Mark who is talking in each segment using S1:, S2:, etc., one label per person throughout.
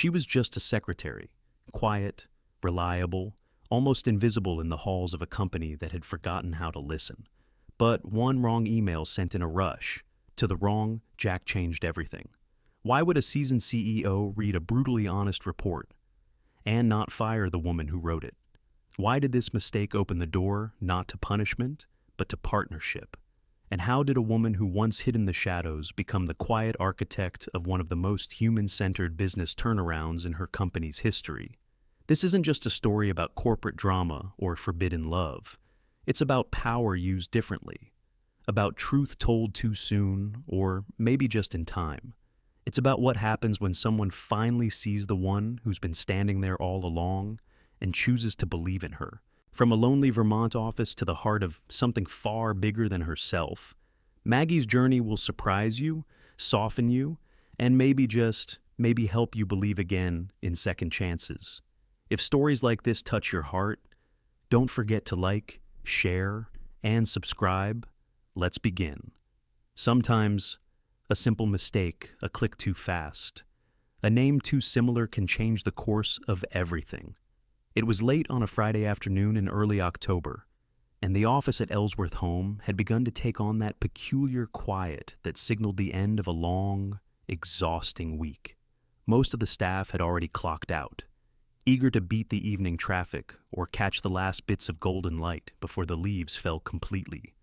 S1: She was just a secretary, quiet, reliable, almost invisible in the halls of a company that had forgotten how to listen. But one wrong email sent in a rush to the wrong Jack changed everything. Why would a seasoned CEO read a brutally honest report and not fire the woman who wrote it? Why did this mistake open the door not to punishment, but to partnership? And how did a woman who once hid in the shadows become the quiet architect of one of the most human-centered business turnarounds in her company's history? This isn't just a story about corporate drama or forbidden love. It's about power used differently, about truth told too soon, or maybe just in time. It's about what happens when someone finally sees the one who's been standing there all along and chooses to believe in her. From a lonely Vermont office to the heart of something far bigger than herself, Maggie's journey will surprise you, soften you, and maybe help you believe again in second chances. If stories like this touch your heart, don't forget to like, share, and subscribe. Let's begin. Sometimes, a simple mistake, a click too fast, a name too similar can change the course of everything. It was late on a Friday afternoon in early October, and the office at Ellsworth Home had begun to take on that peculiar quiet that signaled the end of a long, exhausting week. Most of the staff had already clocked out, eager to beat the evening traffic or catch the last bits of golden light before the leaves fell completely.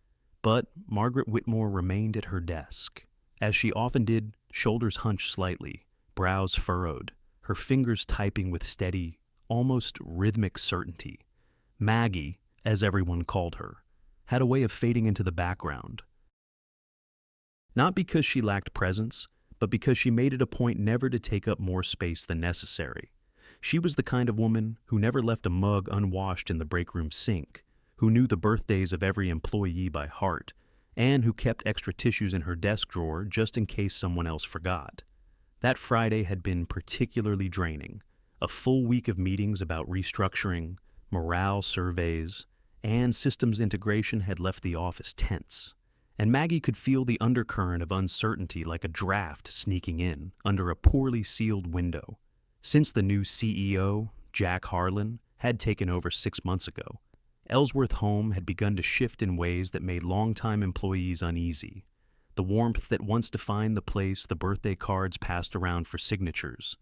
S1: But Margaret Whitmore remained at her desk. As she often did, shoulders hunched slightly, brows furrowed, her fingers typing with steady, almost rhythmic certainty. Maggie, as everyone called her, had a way of fading into the background. Not because she lacked presence, but because she made it a point never to take up more space than necessary. She was the kind of woman who never left a mug unwashed in the break room sink, who knew the birthdays of every employee by heart, and who kept extra tissues in her desk drawer just in case someone else forgot. That Friday had been particularly draining. A full week of meetings about restructuring, morale surveys, and systems integration had left the office tense, and Maggie could feel the undercurrent of uncertainty like a draft sneaking in under a poorly sealed window. Since the new CEO, Jack Harlan, had taken over 6 months ago, Ellsworth Home had begun to shift in ways that made longtime employees uneasy. The warmth that once defined the place, the birthday cards passed around for signatures.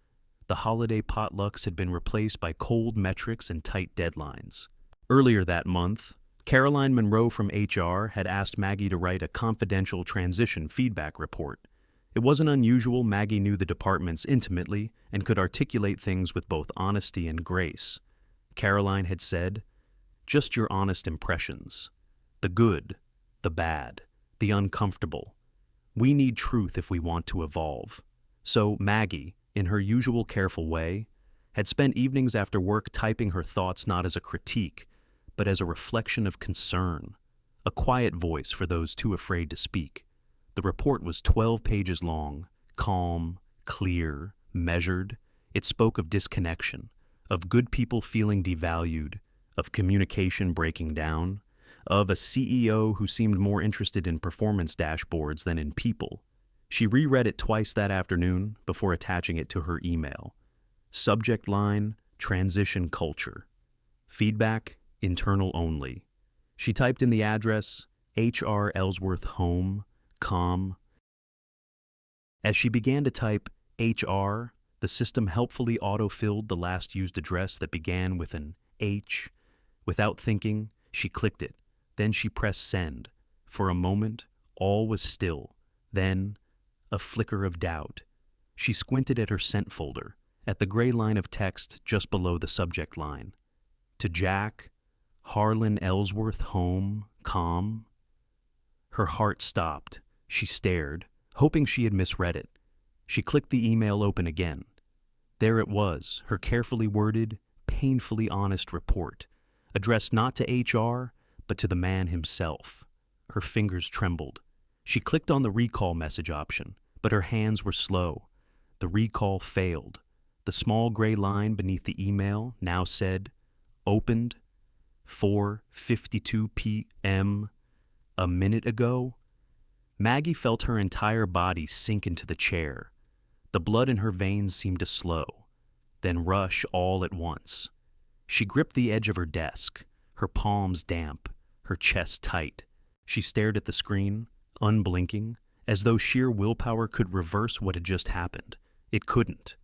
S1: The holiday potlucks had been replaced by cold metrics and tight deadlines. Earlier that month, Caroline Monroe from HR had asked Maggie to write a confidential transition feedback report. It wasn't unusual. Maggie knew the departments intimately and could articulate things with both honesty and grace. Caroline had said, "Just your honest impressions. The good, the bad, the uncomfortable. We need truth if we want to evolve." So Maggie, in her usual careful way, had spent evenings after work typing her thoughts not as a critique, but as a reflection of concern, a quiet voice for those too afraid to speak. The report was 12 pages long, calm, clear, measured. It spoke of disconnection, of good people feeling devalued, of communication breaking down, of a CEO who seemed more interested in performance dashboards than in people. She reread it twice that afternoon before attaching it to her email. Subject line, transition culture. Feedback, internal only. She typed in the address, HR Ellsworth Home, com. As she began to type HR, the system helpfully auto-filled the last used address that began with an H. Without thinking, she clicked it. Then she pressed send. For a moment, all was still. Then, a flicker of doubt. She squinted at her sent folder, at the gray line of text just below the subject line. To Jack, Harlan Ellsworth Home, com. Her heart stopped. She stared, hoping she had misread it. She clicked the email open again. There it was, her carefully worded, painfully honest report, addressed not to HR, but to the man himself. Her fingers trembled. She clicked on the recall message option, but her hands were slow. The recall failed. The small gray line beneath the email now said, "Opened 4:52 p.m. a minute ago." Maggie felt her entire body sink into the chair. The blood in her veins seemed to slow. then rush all at once. She gripped the edge of her desk, her palms damp, her chest tight. She stared at the screen, unblinking, as though sheer willpower could reverse what had just happened. It couldn't.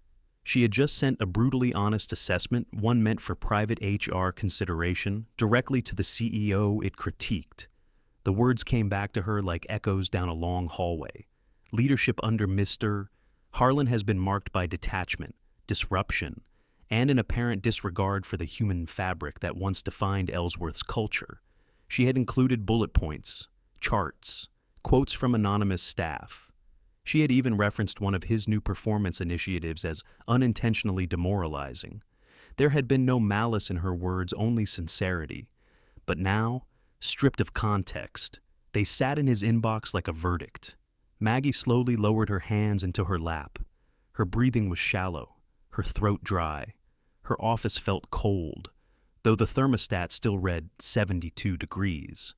S1: She had just sent a brutally honest assessment, one meant for private HR consideration, directly to the CEO it critiqued. The words came back to her like echoes down a long hallway. Leadership under Mr. Harlan has been marked by detachment, disruption, and an apparent disregard for the human fabric that once defined Ellsworth's culture. She had included bullet points, charts, quotes from anonymous staff. She had even referenced one of his new performance initiatives as unintentionally demoralizing. There had been no malice in her words, only sincerity. But now, stripped of context, they sat in his inbox like a verdict. Maggie slowly lowered her hands into her lap. Her breathing was shallow, her throat dry. Her office felt cold, though the thermostat still read 72 degrees.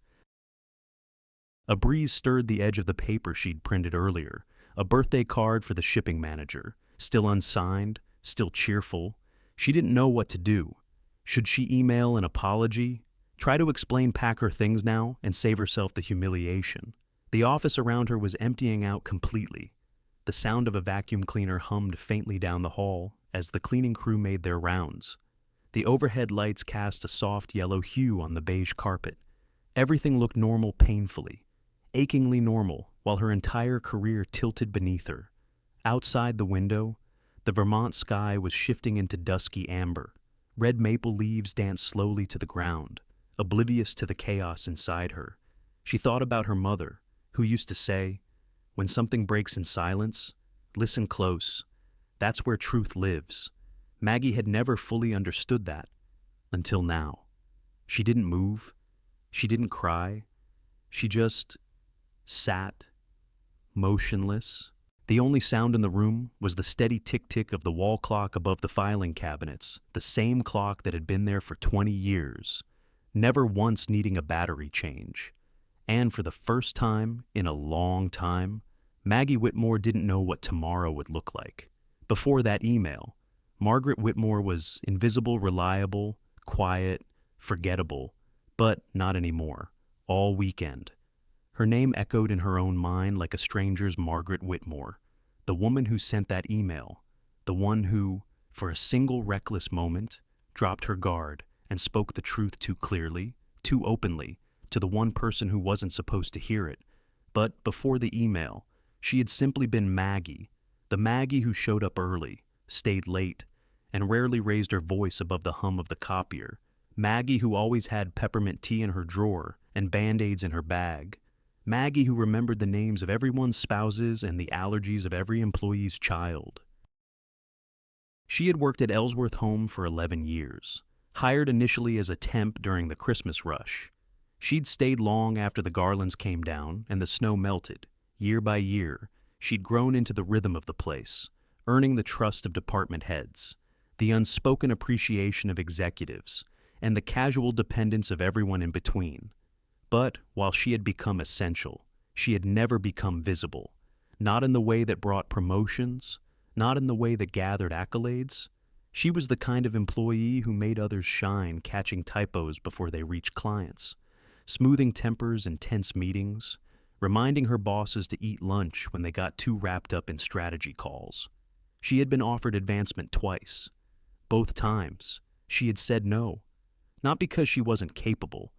S1: A breeze stirred the edge of the paper she'd printed earlier, a birthday card for the shipping manager, still unsigned, still cheerful. She didn't know what to do. Should she email an apology? Try to pack her things now, and save herself the humiliation? The office around her was emptying out completely. The sound of a vacuum cleaner hummed faintly down the hall as the cleaning crew made their rounds. The overhead lights cast a soft yellow hue on the beige carpet. Everything looked normal painfully, achingly normal, while her entire career tilted beneath her. Outside the window, the Vermont sky was shifting into dusky amber. Red maple leaves danced slowly to the ground, oblivious to the chaos inside her. She thought about her mother, who used to say, "When something breaks in silence, listen close. That's where truth lives." Maggie had never fully understood that, until now. She didn't move. She didn't cry. She just sat, motionless. The only sound in the room was the steady tick-tick of the wall clock above the filing cabinets, the same clock that had been there for 20 years, never once needing a battery change. And for the first time in a long time, Maggie Whitmore didn't know what tomorrow would look like. Before that email, Margaret Whitmore was invisible, reliable, quiet, forgettable, but not anymore. All weekend. Her name echoed in her own mind like a stranger's. Margaret Whitmore, the woman who sent that email, the one who, for a single reckless moment, dropped her guard and spoke the truth too clearly, too openly, to the one person who wasn't supposed to hear it. But before the email, she had simply been Maggie, the Maggie who showed up early, stayed late, and rarely raised her voice above the hum of the copier. Maggie who always had peppermint tea in her drawer and Band-Aids in her bag. Maggie who remembered the names of everyone's spouses and the allergies of every employee's child. She had worked at Ellsworth Home for 11 years, hired initially as a temp during the Christmas rush. She'd stayed long after the garlands came down and the snow melted. Year by year, she'd grown into the rhythm of the place, earning the trust of department heads, the unspoken appreciation of executives, and the casual dependence of everyone in between. But while she had become essential, she had never become visible, not in the way that brought promotions, not in the way that gathered accolades. She was the kind of employee who made others shine, catching typos before they reached clients, smoothing tempers in tense meetings, reminding her bosses to eat lunch when they got too wrapped up in strategy calls. She had been offered advancement twice. Both times, she had said no, not because she wasn't capable,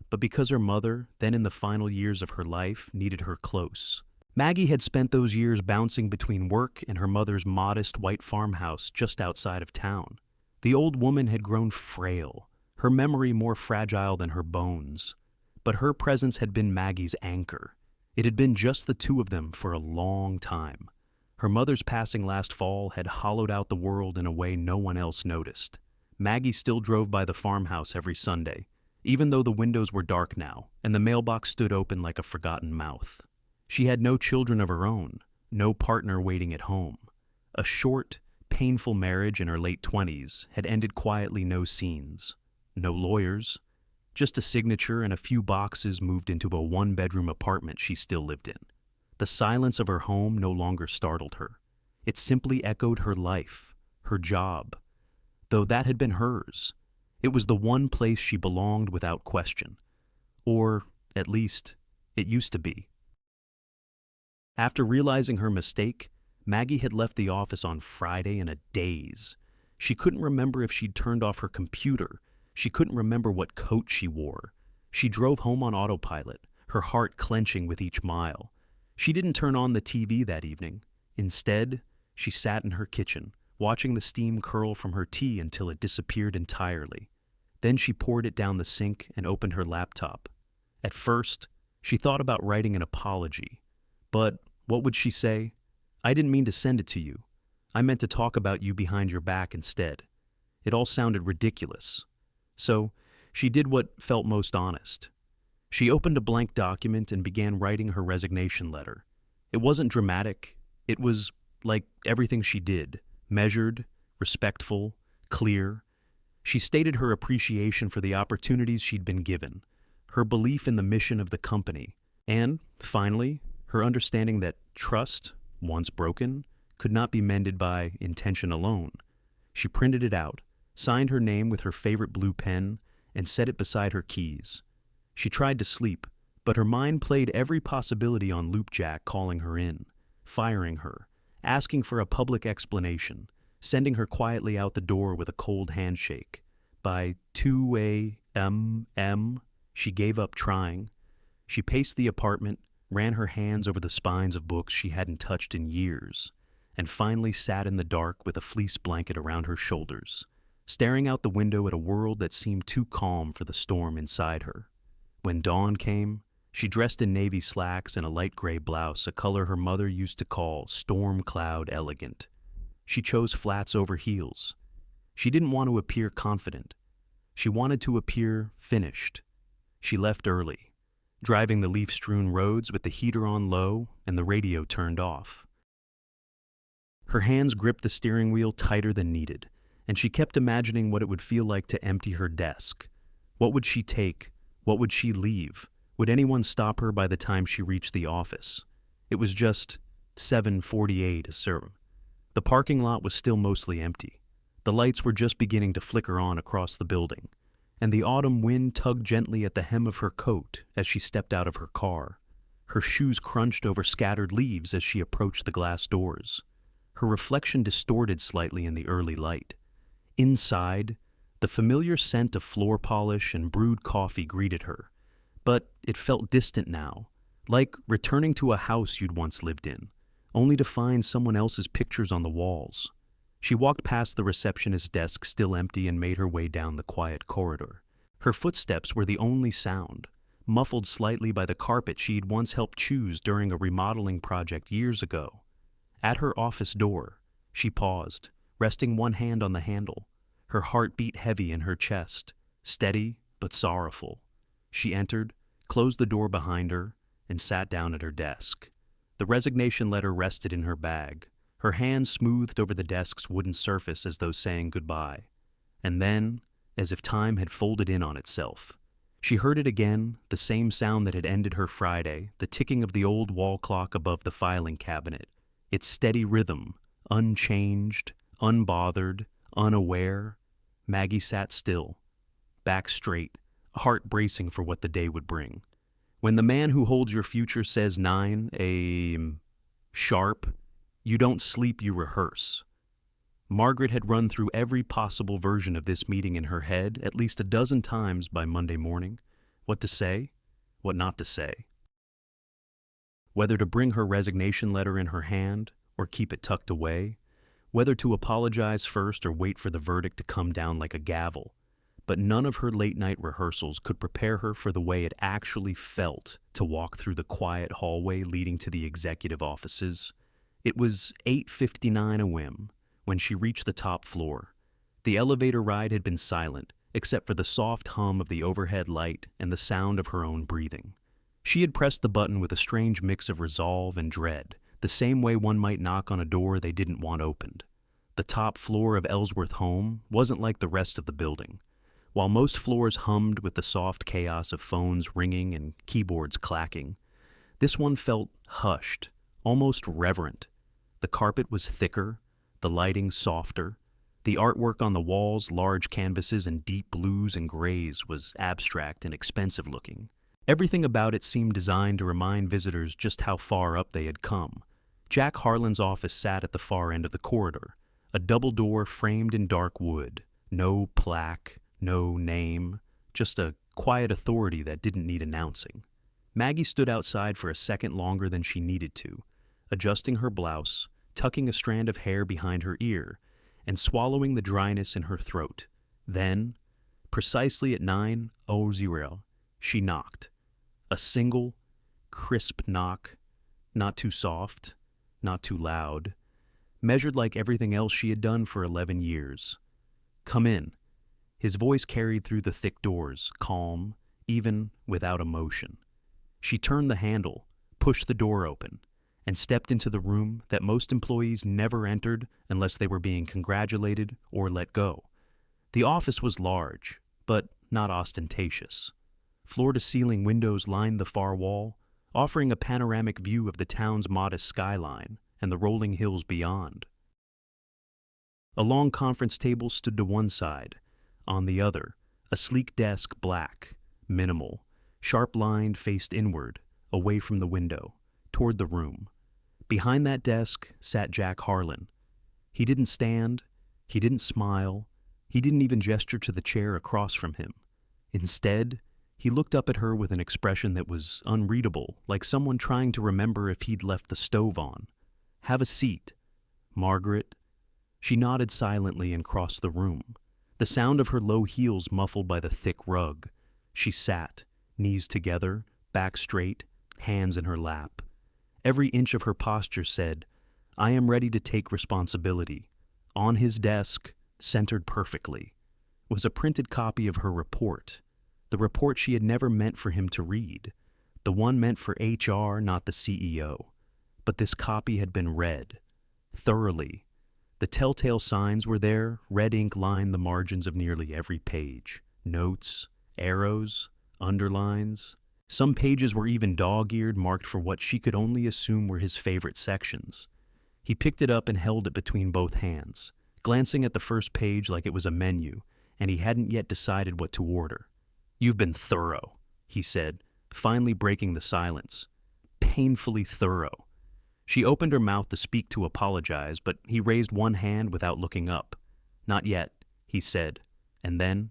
S1: but because her mother, then in the final years of her life, needed her close. Maggie had spent those years bouncing between work and her mother's modest white farmhouse just outside of town. The old woman had grown frail, her memory more fragile than her bones. But her presence had been Maggie's anchor. It had been just the two of them for a long time. Her mother's passing last fall had hollowed out the world in a way no one else noticed. Maggie still drove by the farmhouse every Sunday, even though the windows were dark now and the mailbox stood open like a forgotten mouth. She had no children of her own, no partner waiting at home. A short, painful marriage in her late 20s had ended quietly, no scenes, no lawyers, just a signature and a few boxes moved into a one-bedroom apartment she still lived in. The silence of her home no longer startled her. It simply echoed her life, her job, though that had been hers. It was the one place she belonged without question. Or, at least, it used to be. After realizing her mistake, Maggie had left the office on Friday in a daze. She couldn't remember if she'd turned off her computer. She couldn't remember what coat she wore. She drove home on autopilot, her heart clenching with each mile. She didn't turn on the TV that evening. Instead, she sat in her kitchen, watching the steam curl from her tea until it disappeared entirely. Then she poured it down the sink and opened her laptop. At first, she thought about writing an apology. But what would she say? "I didn't mean to send it to you. I meant to talk about you behind your back instead." It all sounded ridiculous. So, she did what felt most honest. She opened a blank document and began writing her resignation letter. It wasn't dramatic. It was like everything she did, measured, respectful, clear. She stated her appreciation for the opportunities she'd been given, her belief in the mission of the company, and, finally, her understanding that trust, once broken, could not be mended by intention alone. She printed it out, signed her name with her favorite blue pen, and set it beside her keys. She tried to sleep, but her mind played every possibility on loop. Jack calling her in, firing her, asking for a public explanation, sending her quietly out the door with a cold handshake. By 2 a.m., she gave up trying. She paced the apartment, ran her hands over the spines of books she hadn't touched in years, and finally sat in the dark with a fleece blanket around her shoulders, staring out the window at a world that seemed too calm for the storm inside her. When dawn came, she dressed in navy slacks and a light gray blouse, a color her mother used to call storm cloud elegant. She chose flats over heels. She didn't want to appear confident. She wanted to appear finished. She left early, driving the leaf-strewn roads with the heater on low and the radio turned off. Her hands gripped the steering wheel tighter than needed, and she kept imagining what it would feel like to empty her desk. What would she take? What would she leave? Would anyone stop her by the time she reached the office? It was just 7:48 a.m. The parking lot was still mostly empty. The lights were just beginning to flicker on across the building, and the autumn wind tugged gently at the hem of her coat as she stepped out of her car. Her shoes crunched over scattered leaves as she approached the glass doors. Her reflection distorted slightly in the early light. Inside, the familiar scent of floor polish and brewed coffee greeted her, but it felt distant now, like returning to a house you'd once lived in, only to find someone else's pictures on the walls. She walked past the receptionist's desk still empty and made her way down the quiet corridor. Her footsteps were the only sound, muffled slightly by the carpet she'd once helped choose during a remodeling project years ago. At her office door, she paused, resting one hand on the handle. Her heart beat heavy in her chest, steady but sorrowful. She entered, closed the door behind her, and sat down at her desk. The resignation letter rested in her bag, her hand smoothed over the desk's wooden surface as though saying goodbye. And then, as if time had folded in on itself, she heard it again, the same sound that had ended her Friday, the ticking of the old wall clock above the filing cabinet, its steady rhythm, unchanged, unbothered, unaware. Maggie sat still, back straight, heart bracing for what the day would bring. When the man who holds your future says 9 a.m. sharp, you don't sleep, you rehearse. Margaret had run through every possible version of this meeting in her head at least a dozen times by Monday morning. What to say, what not to say. Whether to bring her resignation letter in her hand or keep it tucked away, whether to apologize first or wait for the verdict to come down like a gavel. But none of her late-night rehearsals could prepare her for the way it actually felt to walk through the quiet hallway leading to the executive offices. It was 8:59 a.m. when she reached the top floor. The elevator ride had been silent, except for the soft hum of the overhead light and the sound of her own breathing. She had pressed the button with a strange mix of resolve and dread, the same way one might knock on a door they didn't want opened. The top floor of Ellsworth Home wasn't like the rest of the building. While most floors hummed with the soft chaos of phones ringing and keyboards clacking, this one felt hushed, almost reverent. The carpet was thicker, the lighting softer, The artwork on the walls, large canvases and deep blues and grays, was abstract and expensive looking. Everything about it seemed designed to remind visitors just how far up they had come. Jack Harlan's office sat at the far end of the corridor, a double door framed in dark wood. No plaque, no name, just a quiet authority that didn't need announcing. Maggie stood outside for a second longer than she needed to, adjusting her blouse, tucking a strand of hair behind her ear, and swallowing the dryness in her throat. Then, precisely at 9:00, she knocked. A single, crisp knock, not too soft, not too loud, measured like everything else she had done for 11 years. "Come in." His voice carried through the thick doors, calm, even without emotion. She turned the handle, pushed the door open, and stepped into the room that most employees never entered unless they were being congratulated or let go. The office was large, but not ostentatious. Floor-to-ceiling windows lined the far wall, offering a panoramic view of the town's modest skyline and the rolling hills beyond. A long conference table stood to one side. On the other, a sleek desk, black, minimal, sharp-lined, faced inward, away from the window, toward the room. Behind that desk sat Jack Harlan. He didn't stand, he didn't smile, he didn't even gesture to the chair across from him. Instead, he looked up at her with an expression that was unreadable, like someone trying to remember if he'd left the stove on. "Have a seat, Margaret." She nodded silently and crossed the room, the sound of her low heels muffled by the thick rug. She sat, knees together, back straight, hands in her lap. Every inch of her posture said, "I am ready to take responsibility." On his desk, centered perfectly, was a printed copy of her report, the report she had never meant for him to read, the one meant for HR, not the CEO. But this copy had been read, thoroughly. The telltale signs were there. Red ink lined the margins of nearly every page. Notes, arrows, underlines. Some pages were even dog-eared, marked for what she could only assume were his favorite sections. He picked it up and held it between both hands, glancing at the first page like it was a menu, and he hadn't yet decided what to order. "You've been thorough," he said, finally breaking the silence. "Painfully thorough." She opened her mouth to speak, to apologize, but he raised one hand without looking up. "Not yet," he said, and then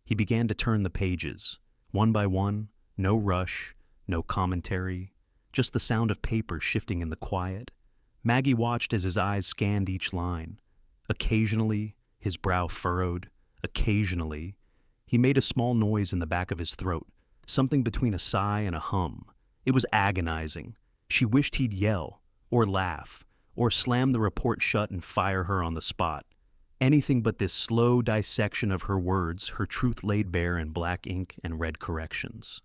S1: he began to turn the pages, one by one. No rush, no commentary, just the sound of paper shifting in the quiet. Maggie watched as his eyes scanned each line. Occasionally, his brow furrowed. Occasionally, he made a small noise in the back of his throat, something between a sigh and a hum. It was agonizing. She wished he'd yell, or laugh, or slam the report shut and fire her on the spot. Anything but this slow dissection of her words, her truth laid bare in black ink and red corrections.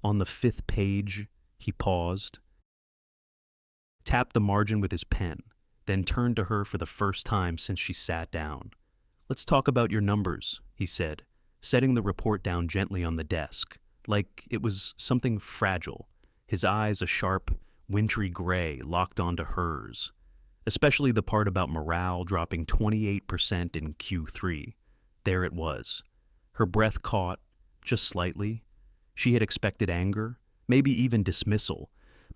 S1: On the 5th page, he paused, tapped the margin with his pen, then turned to her for the first time since she sat down. "Let's talk about your numbers," he said, setting the report down gently on the desk, like it was something fragile, his eyes a sharp, wintry gray locked onto hers, especially the part about morale dropping 28% in Q3. There it was. Her breath caught, just slightly. She had expected anger, maybe even dismissal,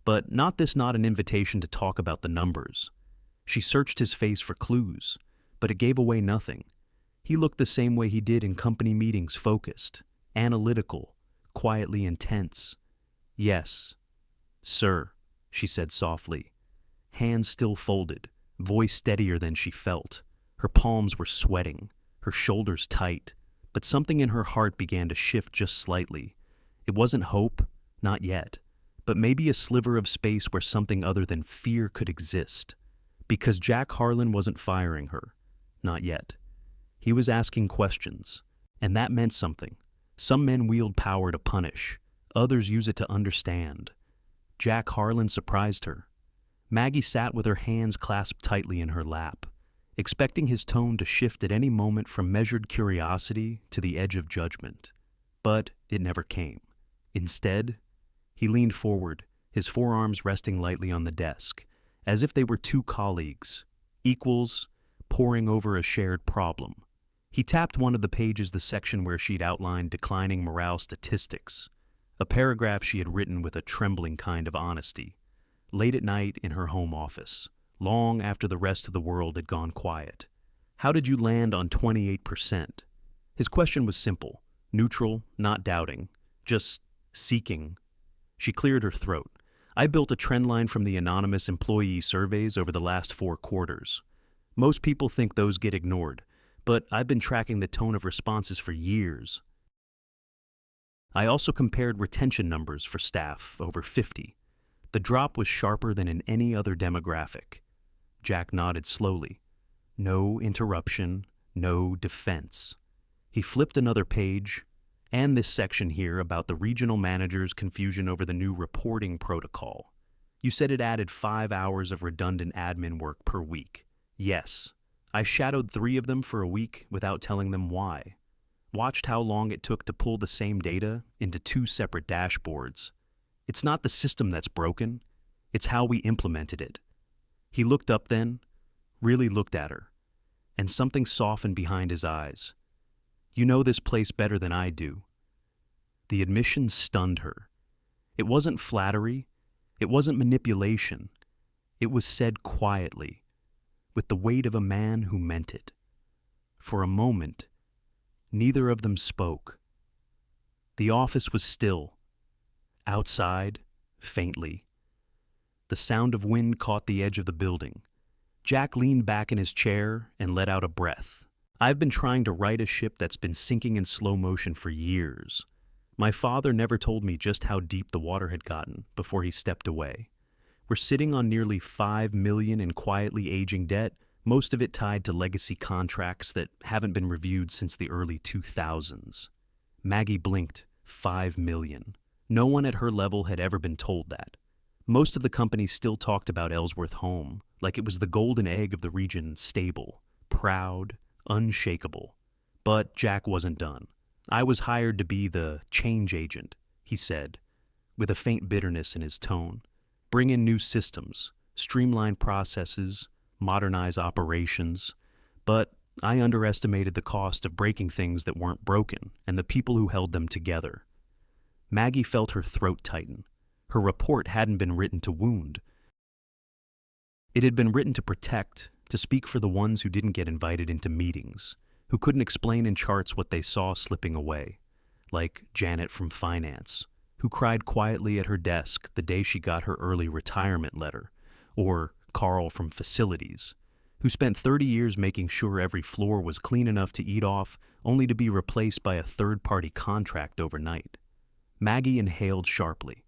S1: but not an invitation to talk about the numbers. She searched his face for clues, but it gave away nothing. He looked the same way he did in company meetings, focused, analytical, quietly intense. "Yes, sir," she said softly, hands still folded, voice steadier than she felt. Her palms were sweating, her shoulders tight, but something in her heart began to shift just slightly. It wasn't hope, not yet, but maybe a sliver of space where something other than fear could exist. Because Jack Harlan wasn't firing her, not yet. He was asking questions, and that meant something. Some men wield power to punish, others use it to understand. Jack Harlan surprised her. Maggie sat with her hands clasped tightly in her lap, expecting his tone to shift at any moment from measured curiosity to the edge of judgment. But it never came. Instead, he leaned forward, his forearms resting lightly on the desk, as if they were two colleagues, equals, poring over a shared problem. He tapped one of the pages, the section where she'd outlined declining morale statistics, a paragraph she had written with a trembling kind of honesty, late at night in her home office, long after the rest of the world had gone quiet. How did you land on 28%? His question was simple, neutral, not doubting, just seeking. She cleared her throat. I built a trend line from the anonymous employee surveys over the last 4 quarters. Most people think those get ignored, but I've been tracking the tone of responses for years. I also compared retention numbers for staff over 50. The drop was sharper than in any other demographic. Jack nodded slowly. No interruption, no defense. He flipped another page, and this section here about the regional manager's confusion over the new reporting protocol. You said it added 5 hours of redundant admin work per week. Yes. I shadowed 3 of them for a week without telling them why. Watched how long it took to pull the same data into 2 separate dashboards. It's not the system that's broken, it's how we implemented it. He looked up then, really looked at her, and something softened behind his eyes. You know this place better than I do. The admission stunned her. It wasn't flattery, it wasn't manipulation. It was said quietly, with the weight of a man who meant it. For a moment, neither of them spoke. The office was still. Outside, faintly. The sound of wind caught the edge of the building. Jack leaned back in his chair and let out a breath. I've been trying to right a ship that's been sinking in slow motion for years. My father never told me just how deep the water had gotten before he stepped away. We're sitting on nearly $5 million in quietly aging debt, most of it tied to legacy contracts that haven't been reviewed since the early 2000s. Maggie blinked. $5 million. No one at her level had ever been told that. Most of the companies still talked about Ellsworth Home like it was the golden egg of the region, stable, proud, unshakable. But Jack wasn't done. I was hired to be the change agent, he said, with a faint bitterness in his tone. Bring in new systems, streamline processes, modernize operations. But I underestimated the cost of breaking things that weren't broken and the people who held them together. Maggie felt her throat tighten. Her report hadn't been written to wound. It had been written to protect, to speak for the ones who didn't get invited into meetings, who couldn't explain in charts what they saw slipping away, like Janet from finance, who cried quietly at her desk the day she got her early retirement letter, or Carl from facilities, who spent 30 years making sure every floor was clean enough to eat off, only to be replaced by a third-party contract overnight. Maggie inhaled sharply.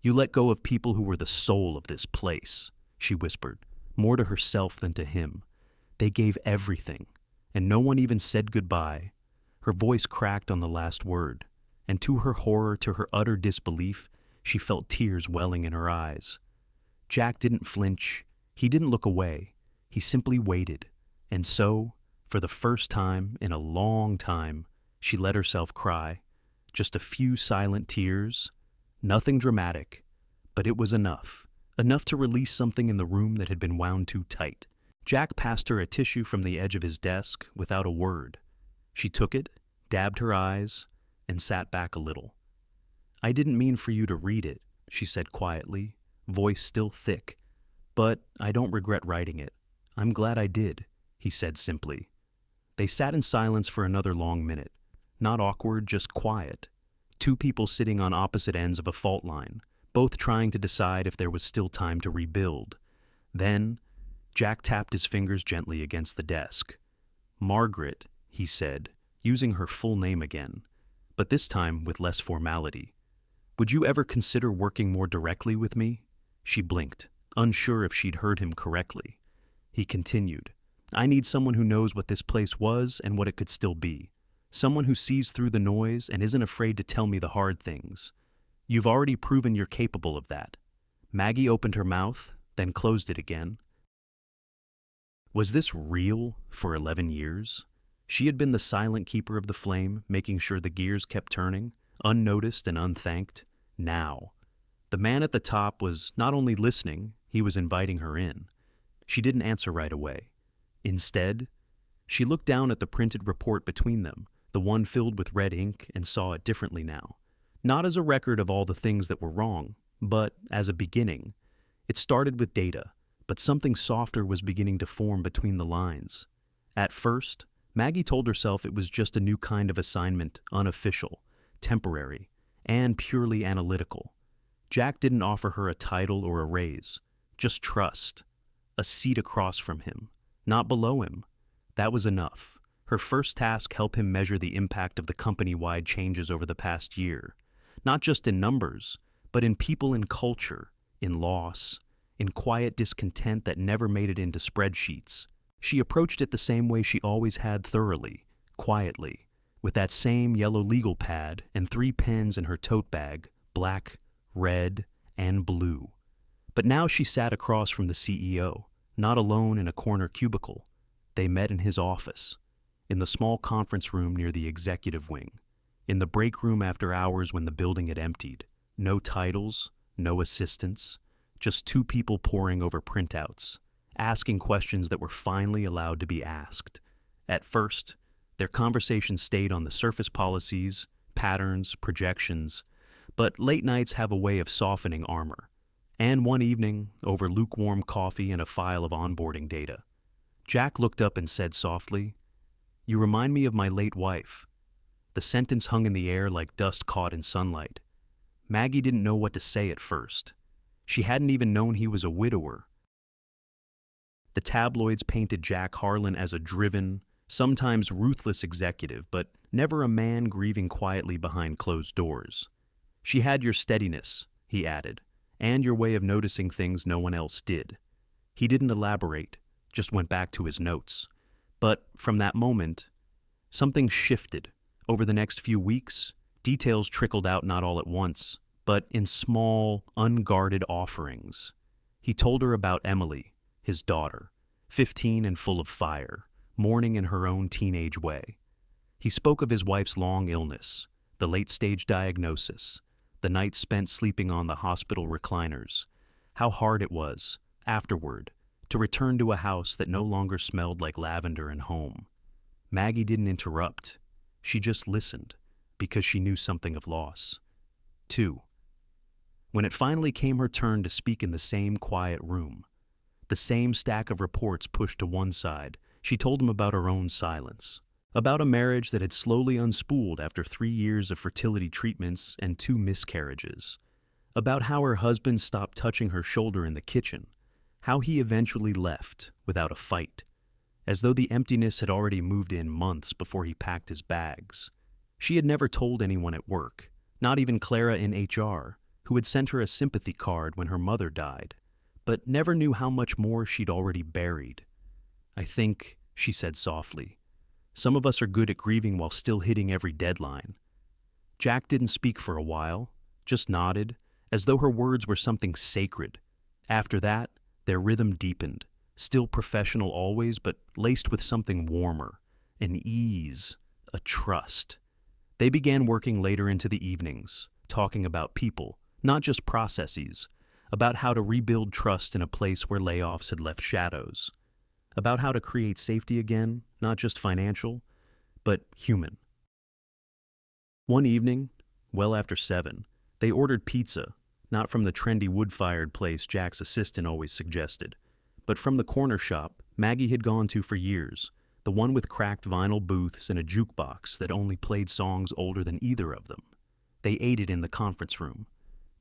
S1: You let go of people who were the soul of this place, she whispered, more to herself than to him. They gave everything, and no one even said goodbye. Her voice cracked on the last word, and to her horror, to her utter disbelief, she felt tears welling in her eyes. Jack didn't flinch. He didn't look away. He simply waited, and so, for the first time in a long time, she let herself cry. Just a few silent tears, nothing dramatic, but it was enough to release something in the room that had been wound too tight. Jack passed her a tissue from the edge of his desk without a word. She took it, dabbed her eyes, and sat back a little. I didn't mean for you to read it, she said quietly, voice still thick, but I don't regret writing it. I'm glad I did, he said simply. They sat in silence for another long minute. Not awkward, just quiet. 2 people sitting on opposite ends of a fault line, both trying to decide if there was still time to rebuild. Then, Jack tapped his fingers gently against the desk. Margaret, he said, using her full name again, but this time with less formality. Would you ever consider working more directly with me? She blinked, unsure if she'd heard him correctly. He continued, I need someone who knows what this place was and what it could still be. Someone who sees through the noise and isn't afraid to tell me the hard things. You've already proven you're capable of that. Maggie opened her mouth, then closed it again. Was this real for 11 years? She had been the silent keeper of the flame, making sure the gears kept turning, unnoticed and unthanked. Now, the man at the top was not only listening, he was inviting her in. She didn't answer right away. Instead, she looked down at the printed report between them, the one filled with red ink, and saw it differently now. Not as a record of all the things that were wrong, but as a beginning. It started with data, but something softer was beginning to form between the lines. At first, Maggie told herself it was just a new kind of assignment, unofficial, temporary, and purely analytical. Jack didn't offer her a title or a raise, just trust. A seat across from him, not below him. That was enough. Her first task helped him measure the impact of the company-wide changes over the past year. Not just in numbers, but in people and culture, in loss, in quiet discontent that never made it into spreadsheets. She approached it the same way she always had, thoroughly, quietly, with that same yellow legal pad and 3 pens in her tote bag, black, red, and blue. But now she sat across from the CEO, not alone in a corner cubicle. They met in his office, in the small conference room near the executive wing, in the break room after hours when the building had emptied. No titles, no assistants, just 2 people poring over printouts, asking questions that were finally allowed to be asked. At first, their conversation stayed on the surface policies, patterns, projections, but late nights have a way of softening armor. And one evening, over lukewarm coffee and a file of onboarding data, Jack looked up and said softly, "You remind me of my late wife." The sentence hung in the air like dust caught in sunlight. Maggie didn't know what to say at first. She hadn't even known he was a widower. The tabloids painted Jack Harlan as a driven, sometimes ruthless executive, but never a man grieving quietly behind closed doors. "She had your steadiness," he added, "and your way of noticing things no one else did." He didn't elaborate, just went back to his notes. But from that moment, something shifted. Over the next few weeks, details trickled out not all at once, but in small, unguarded offerings. He told her about Emily, his daughter, 15 and full of fire, mourning in her own teenage way. He spoke of his wife's long illness, the late-stage diagnosis, the nights spent sleeping on the hospital recliners, how hard it was, afterward, to return to a house that no longer smelled like lavender and home. Maggie didn't interrupt. She just listened, because she knew something of loss. 2. When it finally came her turn to speak in the same quiet room, the same stack of reports pushed to one side, she told him about her own silence, about a marriage that had slowly unspooled after 3 years of fertility treatments and 2 miscarriages, about how her husband stopped touching her shoulder in the kitchen, how he eventually left without a fight, as though the emptiness had already moved in months before he packed his bags. She had never told anyone at work, not even Clara in HR, who had sent her a sympathy card when her mother died, but never knew how much more she'd already buried. "I think," she said softly, "some of us are good at grieving while still hitting every deadline." Jack didn't speak for a while, just nodded, as though her words were something sacred. After that, their rhythm deepened, still professional always, but laced with something warmer, an ease, a trust. They began working later into the evenings, talking about people, not just processes, about how to rebuild trust in a place where layoffs had left shadows, about how to create safety again, not just financial, but human. One evening, well after 7, they ordered pizza, not from the trendy wood-fired place Jack's assistant always suggested, but from the corner shop Maggie had gone to for years, the one with cracked vinyl booths and a jukebox that only played songs older than either of them. They ate it in the conference room.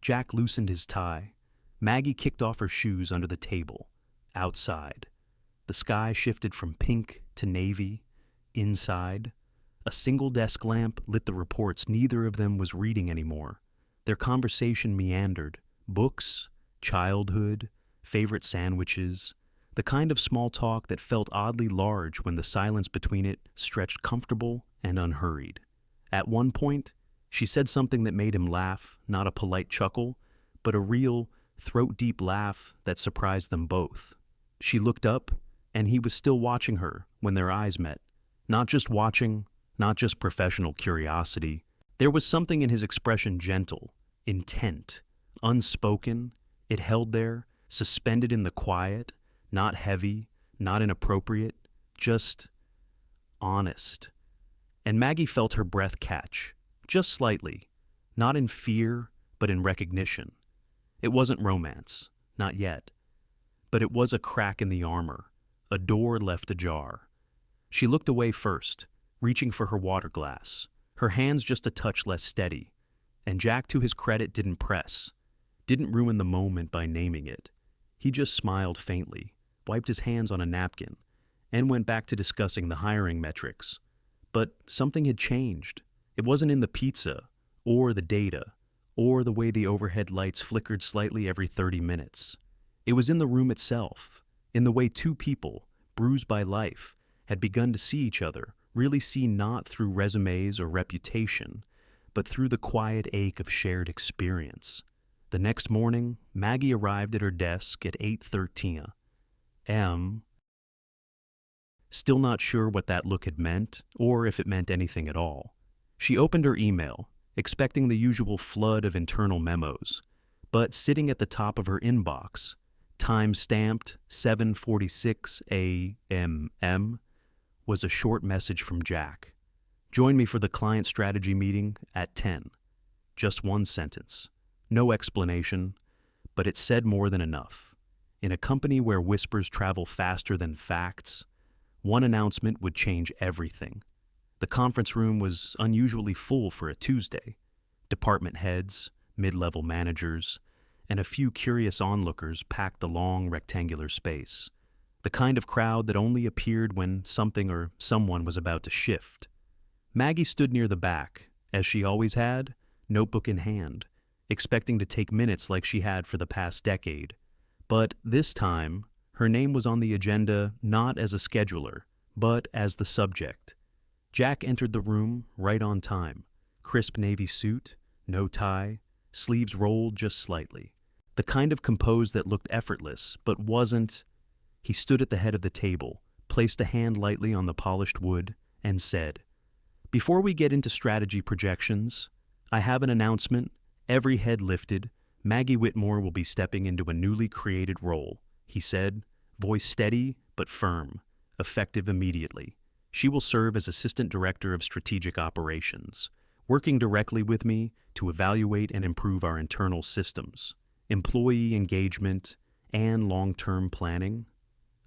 S1: Jack loosened his tie. Maggie kicked off her shoes under the table. Outside, the sky shifted from pink to navy. Inside, a single desk lamp lit the reports neither of them was reading anymore. Their conversation meandered. Books, childhood, favorite sandwiches, the kind of small talk that felt oddly large when the silence between it stretched comfortable and unhurried. At one point, she said something that made him laugh, not a polite chuckle, but a real, throat-deep laugh that surprised them both. She looked up, and he was still watching her when their eyes met. Not just watching, not just professional curiosity. There was something in his expression gentle, intent, unspoken. It held there, suspended in the quiet, not heavy, not inappropriate, just honest. And Maggie felt her breath catch, just slightly, not in fear, but in recognition. It wasn't romance, not yet. But it was a crack in the armor, a door left ajar. She looked away first, reaching for her water glass, her hands just a touch less steady. And Jack, to his credit, didn't press, didn't ruin the moment by naming it. He just smiled faintly, wiped his hands on a napkin, and went back to discussing the hiring metrics. But something had changed. It wasn't in the pizza, or the data, or the way the overhead lights flickered slightly every 30 minutes. It was in the room itself, in the way two people, bruised by life, had begun to see each other, really see not through resumes or reputation, but through the quiet ache of shared experience. The next morning, Maggie arrived at her desk at 8:13 a.m., still not sure what that look had meant, or if it meant anything at all. She opened her email, expecting the usual flood of internal memos, but sitting at the top of her inbox, time-stamped 7:46 a.m., was a short message from Jack. Join me for the client strategy meeting at 10. Just one sentence. No explanation, but it said more than enough. In a company where whispers travel faster than facts, one announcement would change everything. The conference room was unusually full for a Tuesday. Department heads, mid-level managers, and a few curious onlookers packed the long rectangular space. The kind of crowd that only appeared when something or someone was about to shift. Maggie stood near the back, as she always had, notebook in hand, expecting to take minutes like she had for the past decade. But this time, her name was on the agenda not as a scheduler, but as the subject. Jack entered the room right on time. Crisp navy suit, no tie, sleeves rolled just slightly. The kind of compose that looked effortless, but wasn't. He stood at the head of the table, placed a hand lightly on the polished wood, and said, "Before we get into strategy projections, I have an announcement." Every head lifted. Maggie Whitmore will be stepping into a newly created role, he said, voice steady but firm, effective immediately. She will serve as Assistant Director of Strategic Operations, working directly with me to evaluate and improve our internal systems, employee engagement, and long-term planning.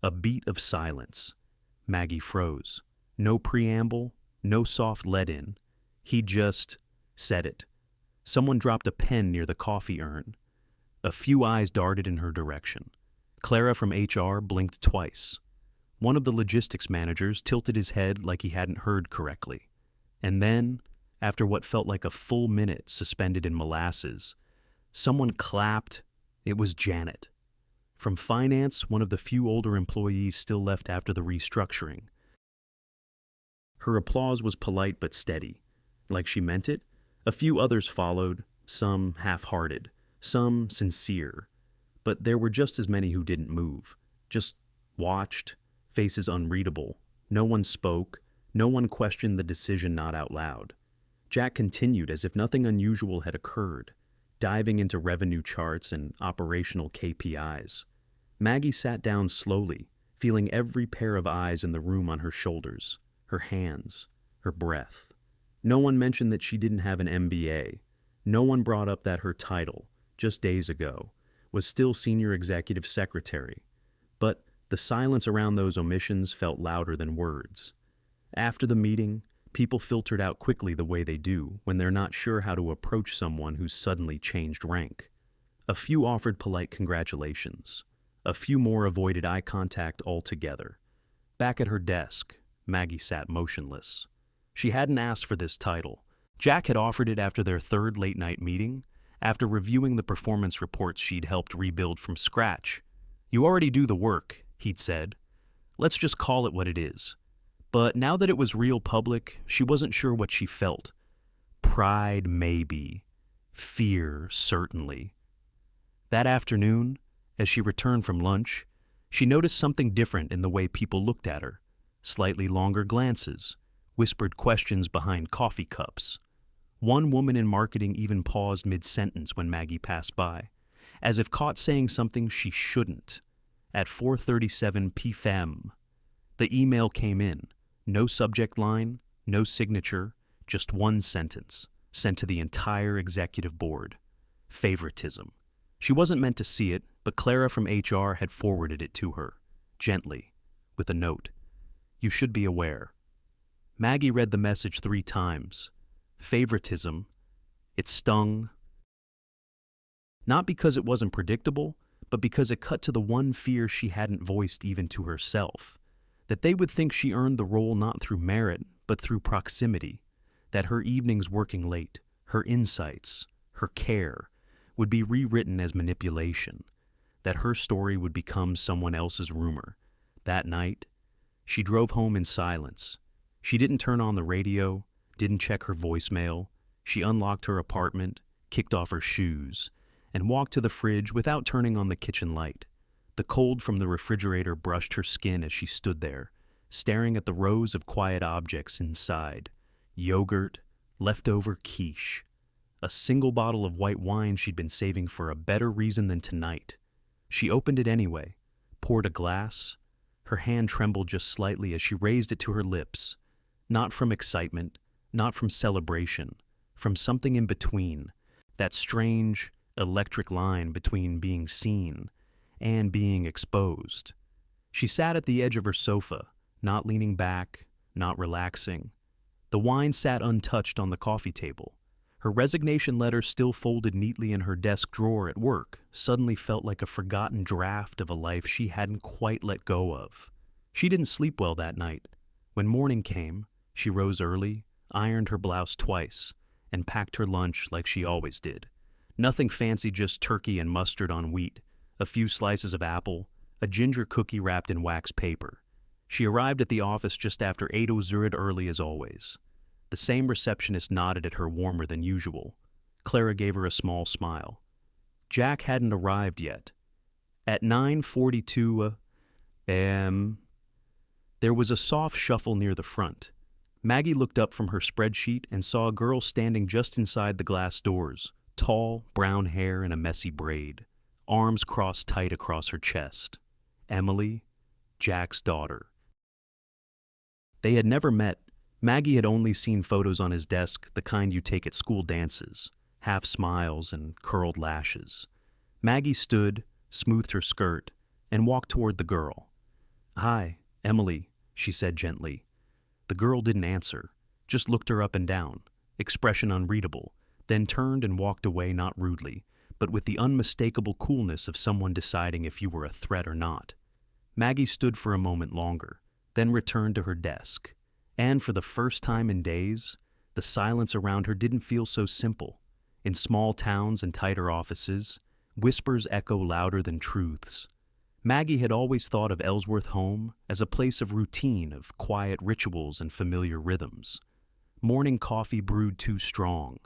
S1: A beat of silence. Maggie froze. No preamble, no soft let-in. He just said it. Someone dropped a pen near the coffee urn. A few eyes darted in her direction. Clara from HR blinked twice. One of the logistics managers tilted his head like he hadn't heard correctly. And then, after what felt like a full minute suspended in molasses, someone clapped. It was Janet. From finance, one of the few older employees still left after the restructuring. Her applause was polite but steady, like she meant it. A few others followed, some half-hearted, some sincere, but there were just as many who didn't move, just watched, faces unreadable. No one spoke, no one questioned the decision, not out loud. Jack continued as if nothing unusual had occurred, diving into revenue charts and operational KPIs. Maggie sat down slowly, feeling every pair of eyes in the room on her shoulders, her hands, her breath. No one mentioned that she didn't have an MBA. No one brought up that her title, just days ago, was still Senior Executive Secretary. But the silence around those omissions felt louder than words. After the meeting, people filtered out quickly the way they do when they're not sure how to approach someone who's suddenly changed rank. A few offered polite congratulations. A few more avoided eye contact altogether. Back at her desk, Maggie sat motionless. She hadn't asked for this title. Jack had offered it after their third late-night meeting, after reviewing the performance reports she'd helped rebuild from scratch. "You already do the work," he'd said. "Let's just call it what it is." But now that it was real public, she wasn't sure what she felt. Pride, maybe. Fear, certainly. That afternoon, as she returned from lunch, she noticed something different in the way people looked at her. Slightly longer glances, whispered questions behind coffee cups. One woman in marketing even paused mid-sentence when Maggie passed by, as if caught saying something she shouldn't. At 4:37 p.m., The email came in. No subject line, no signature, just one sentence, sent to the entire executive board. Favoritism. She wasn't meant to see it, but Clara from HR had forwarded it to her, gently, with a note. You should be aware. Maggie read the message 3 times. Favoritism. It stung. Not because it wasn't predictable, but because it cut to the one fear she hadn't voiced even to herself. That they would think she earned the role not through merit, but through proximity. That her evenings working late, her insights, her care, would be rewritten as manipulation. That her story would become someone else's rumor. That night, she drove home in silence. She didn't turn on the radio, didn't check her voicemail. She unlocked her apartment, kicked off her shoes, and walked to the fridge without turning on the kitchen light. The cold from the refrigerator brushed her skin as she stood there, staring at the rows of quiet objects inside. Yogurt, leftover quiche, a single bottle of white wine she'd been saving for a better reason than tonight. She opened it anyway, poured a glass. Her hand trembled just slightly as she raised it to her lips. Not from excitement, not from celebration, from something in between, that strange, electric line between being seen and being exposed. She sat at the edge of her sofa, not leaning back, not relaxing. The wine sat untouched on the coffee table. Her resignation letter, still folded neatly in her desk drawer at work, suddenly felt like a forgotten draft of a life she hadn't quite let go of. She didn't sleep well that night. When morning came, she rose early, ironed her blouse twice, and packed her lunch like she always did. Nothing fancy, just turkey and mustard on wheat, a few slices of apple, a ginger cookie wrapped in wax paper. She arrived at the office just after 8:00 early as always. The same receptionist nodded at her warmer than usual. Clara gave her a small smile. Jack hadn't arrived yet. At 9:42 a.m., there was a soft shuffle near the front. Maggie looked up from her spreadsheet and saw a girl standing just inside the glass doors, tall, brown hair in a messy braid, arms crossed tight across her chest. Emily, Jack's daughter. They had never met. Maggie had only seen photos on his desk, the kind you take at school dances, half smiles and curled lashes. Maggie stood, smoothed her skirt, and walked toward the girl. "Hi, Emily," she said gently. The girl didn't answer, just looked her up and down, expression unreadable, then turned and walked away, not rudely, but with the unmistakable coolness of someone deciding if you were a threat or not. Maggie stood for a moment longer, then returned to her desk. And for the first time in days, the silence around her didn't feel so simple. In small towns and tighter offices, whispers echo louder than truths. Maggie had always thought of Ellsworth home as a place of routine, of quiet rituals and familiar rhythms. Morning coffee brewed too strong,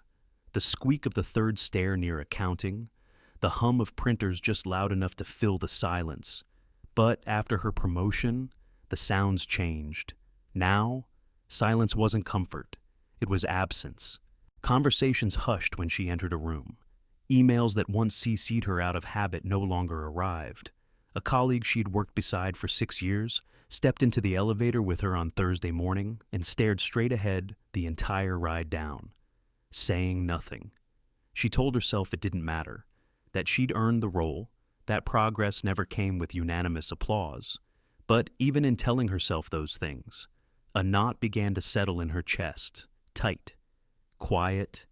S1: the squeak of the third stair near accounting, the hum of printers just loud enough to fill the silence. But after her promotion, the sounds changed. Now, silence wasn't comfort. It was absence. Conversations hushed when she entered a room. Emails that once CC'd her out of habit no longer arrived. A colleague she'd worked beside for 6 years stepped into the elevator with her on Thursday morning and stared straight ahead the entire ride down, saying nothing. She told herself it didn't matter, that she'd earned the role, that progress never came with unanimous applause. But even in telling herself those things, a knot began to settle in her chest, tight, quiet,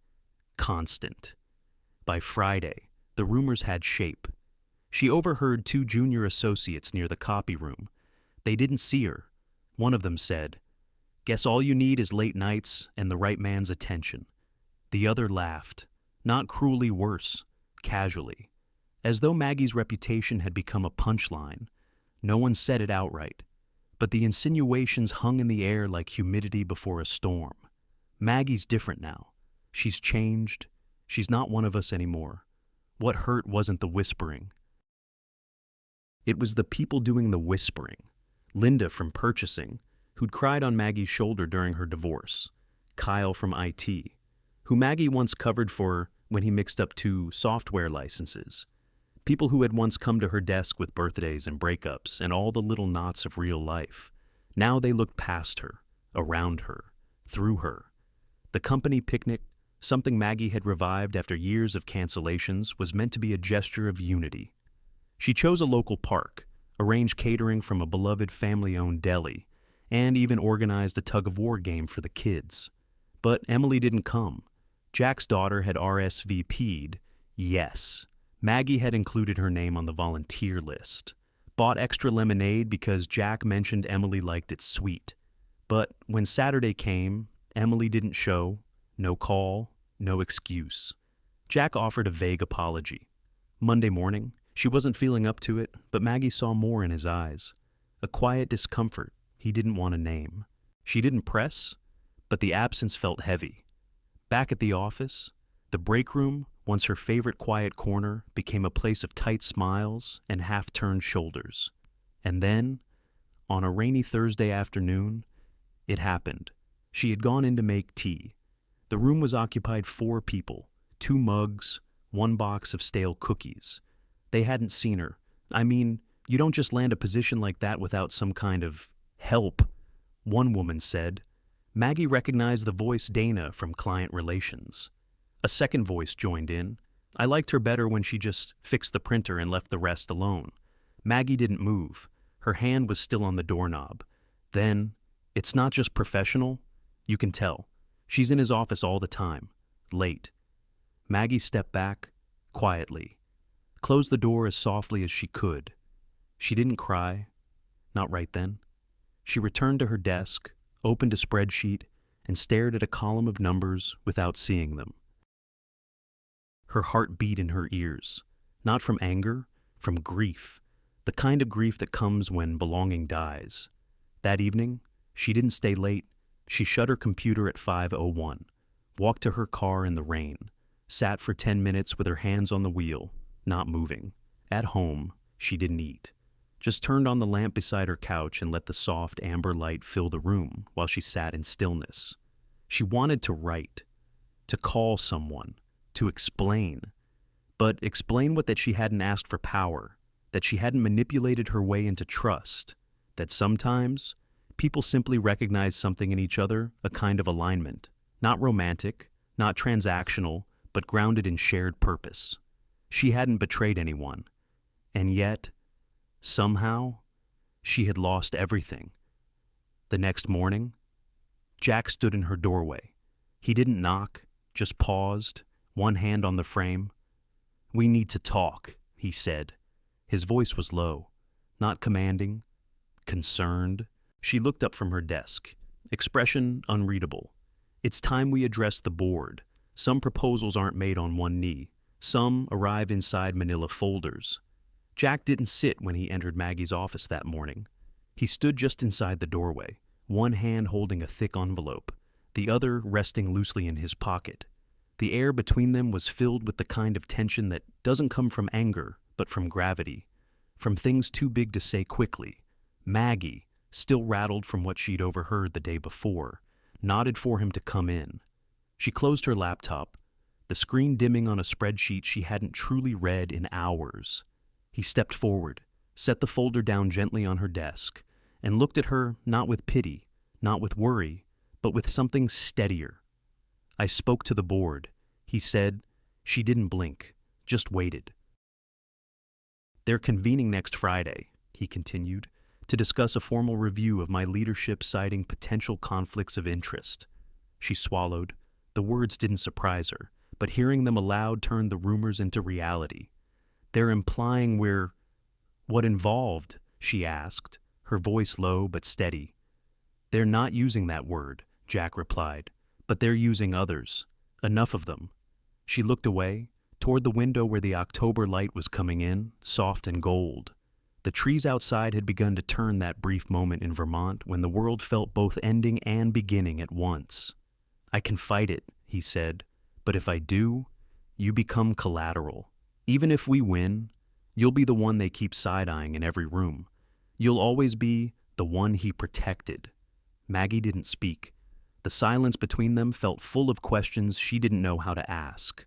S1: constant. By Friday, the rumors had shape. She overheard 2 junior associates near the copy room. They didn't see her. One of them said, "Guess all you need is late nights and the right man's attention." The other laughed, not cruelly worse, casually, as though Maggie's reputation had become a punchline. No one said it outright, but the insinuations hung in the air like humidity before a storm. Maggie's different now. She's changed. She's not one of us anymore. What hurt wasn't the whispering. It was the people doing the whispering. Linda from purchasing, who'd cried on Maggie's shoulder during her divorce. Kyle from IT, who Maggie once covered for when he mixed up 2 software licenses. People who had once come to her desk with birthdays and breakups and all the little knots of real life. Now they looked past her, around her, through her. The company picnic, something Maggie had revived after years of cancellations, was meant to be a gesture of unity. She chose a local park, arranged catering from a beloved family-owned deli, and even organized a tug-of-war game for the kids. But Emily didn't come. Jack's daughter had RSVP'd, yes. Maggie had included her name on the volunteer list. Bought extra lemonade because Jack mentioned Emily liked it sweet. But when Saturday came, Emily didn't show, no call, no excuse. Jack offered a vague apology. Monday morning, she wasn't feeling up to it, but Maggie saw more in his eyes. A quiet discomfort he didn't want to name. She didn't press, but the absence felt heavy. Back at the office, the break room, once her favorite quiet corner, became a place of tight smiles and half-turned shoulders. And then, on a rainy Thursday afternoon, it happened. She had gone in to make tea. The room was occupied 4 people, 2 mugs, 1 box of stale cookies. They hadn't seen her. I mean, you don't just land a position like that without some kind of help, one woman said. Maggie recognized the voice Dana from client relations. A second voice joined in. I liked her better when she just fixed the printer and left the rest alone. Maggie didn't move. Her hand was still on the doorknob. Then, it's not just professional. You can tell. She's in his office all the time. Late. Maggie stepped back, quietly. Closed the door as softly as she could. She didn't cry. Not right then. She returned to her desk, opened a spreadsheet, and stared at a column of numbers without seeing them. Her heart beat in her ears, not from anger, from grief, the kind of grief that comes when belonging dies. That evening, she didn't stay late. She shut her computer at 5:01, walked to her car in the rain, sat for 10 minutes with her hands on the wheel, not moving. At home, she didn't eat. Just turned on the lamp beside her couch and let the soft amber light fill the room while she sat in stillness. She wanted to write, to call someone, to explain. But explain what? That she hadn't asked for power, that she hadn't manipulated her way into trust, that sometimes people simply recognize something in each other, a kind of alignment, not romantic, not transactional, but grounded in shared purpose. She hadn't betrayed anyone, and yet, somehow, she had lost everything. The next morning, Jack stood in her doorway. He didn't knock, just paused, one hand on the frame. "We need to talk," he said. His voice was low, not commanding, concerned. She looked up from her desk, expression unreadable. "It's time we address the board. Some proposals aren't made on one knee. Some arrive inside manila folders." Jack didn't sit when he entered Maggie's office that morning. He stood just inside the doorway, one hand holding a thick envelope, the other resting loosely in his pocket. The air between them was filled with the kind of tension that doesn't come from anger, but from gravity, from things too big to say quickly. Maggie, still rattled from what she'd overheard the day before, nodded for him to come in. She closed her laptop, the screen dimming on a spreadsheet she hadn't truly read in hours. He stepped forward, set the folder down gently on her desk, and looked at her not with pity, not with worry, but with something steadier. "I spoke to the board," he said. She didn't blink, just waited. "They're convening next Friday," he continued, "to discuss a formal review of my leadership citing potential conflicts of interest." She swallowed. The words didn't surprise her, but hearing them aloud turned the rumors into reality. "They're implying we're—" "What involved?" she asked, her voice low but steady. "They're not using that word," Jack replied, "but they're using others. Enough of them." She looked away, toward the window where the October light was coming in, soft and gold. The trees outside had begun to turn that brief moment in Vermont when the world felt both ending and beginning at once. "I can fight it," he said, "but if I do, you become collateral. Even if we win, you'll be the one they keep side-eyeing in every room. You'll always be the one he protected." Maggie didn't speak. The silence between them felt full of questions she didn't know how to ask.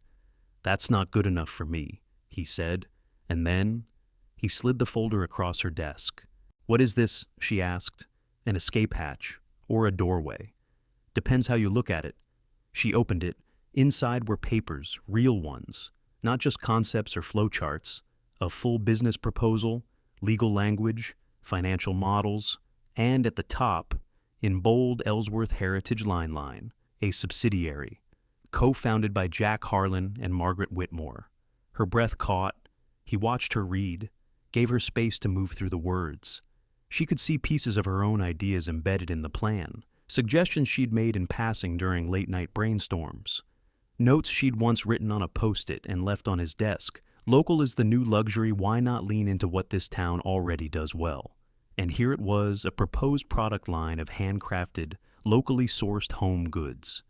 S1: "That's not good enough for me," he said, and then he slid the folder across her desk. "What is this?" she asked. an escape hatch, or a doorway. Depends how you look at it. She opened it. Inside were papers, real ones, not just concepts or flowcharts, a full business proposal, legal language, financial models, and at the top, in bold Ellsworth Heritage Line, a subsidiary, co-founded by Jack Harlan and Margaret Whitmore. Her breath caught. He watched her read, gave her space to move through the words. She could see pieces of her own ideas embedded in the plan, suggestions she'd made in passing during late-night brainstorms, notes she'd once written on a post-it and left on his desk. Local is the new luxury, why not lean into what this town already does well? And here it was, a proposed product line of handcrafted, locally sourced home goods.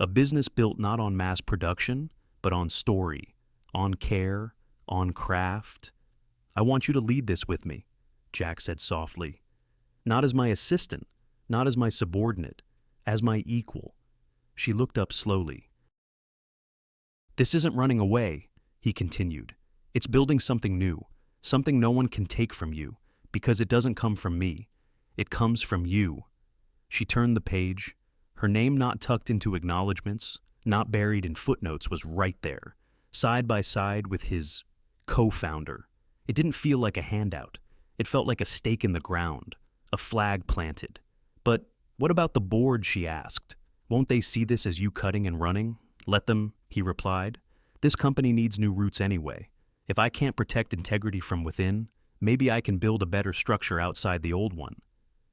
S1: A business built not on mass production, but on story, on care, on craft. I want you to lead this with me, Jack said softly. Not as my assistant, not as my subordinate, as my equal. She looked up slowly. This isn't running away, he continued. It's building something new, something no one can take from you, because it doesn't come from me. It comes from you. She turned the page. Her name, not tucked into acknowledgments, not buried in footnotes, was right there, side by side with his co-founder. It didn't feel like a handout. It felt like a stake in the ground, a flag planted. But what about the board, she asked. Won't they see this as you cutting and running? Let them, he replied. This company needs new roots anyway. If I can't protect integrity from within, maybe I can build a better structure outside the old one.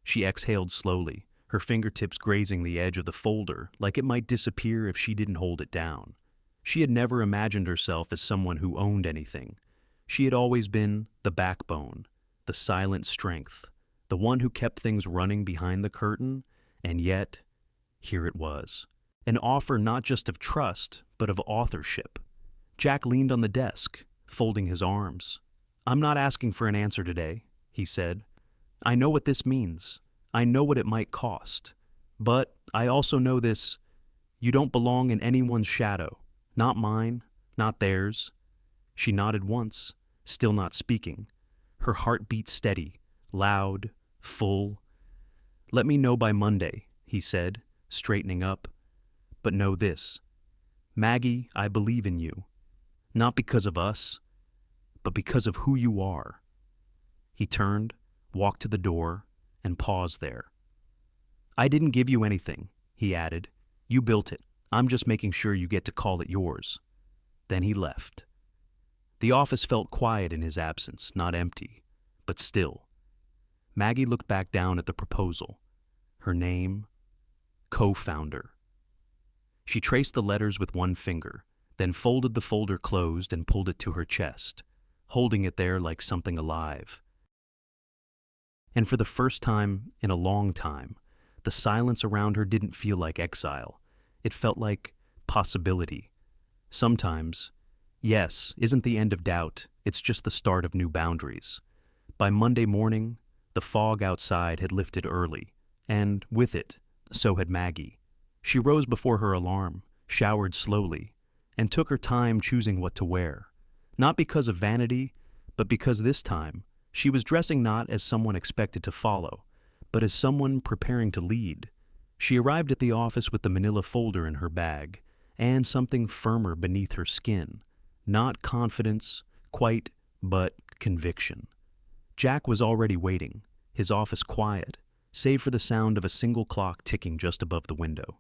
S1: She exhaled slowly, her fingertips grazing the edge of the folder like it might disappear if she didn't hold it down. She had never imagined herself as someone who owned anything. She had always been the backbone, the silent strength, the one who kept things running behind the curtain, and yet, here it was. An offer not just of trust, but of authorship. Jack leaned on the desk, folding his arms. I'm not asking for an answer today, he said. I know what this means. I know what it might cost. But I also know this. You don't belong in anyone's shadow. Not mine, not theirs. She nodded once, still not speaking. Her heart beat steady, loud, full. Let me know by Monday, he said, straightening up. But know this. Maggie, I believe in you. Not because of us, but because of who you are. He turned, walked to the door, and paused there. I didn't give you anything, he added. You built it. I'm just making sure you get to call it yours. Then he left. The office felt quiet in his absence, not empty, but still. Maggie looked back down at the proposal. Her name, co-founder. She traced the letters with one finger, then folded the folder closed and pulled it to her chest, holding it there like something alive. And for the first time in a long time, the silence around her didn't feel like exile. It felt like possibility. Sometimes, yes, isn't the end of doubt, it's just the start of new boundaries. By Monday morning, the fog outside had lifted early, and with it, so had Maggie. She rose before her alarm, showered slowly, and took her time choosing what to wear. Not because of vanity, but because this time, she was dressing not as someone expected to follow, but as someone preparing to lead. She arrived at the office with the manila folder in her bag, and something firmer beneath her skin. Not confidence, quite, but conviction. Jack was already waiting, his office quiet, save for the sound of a single clock ticking just above the window.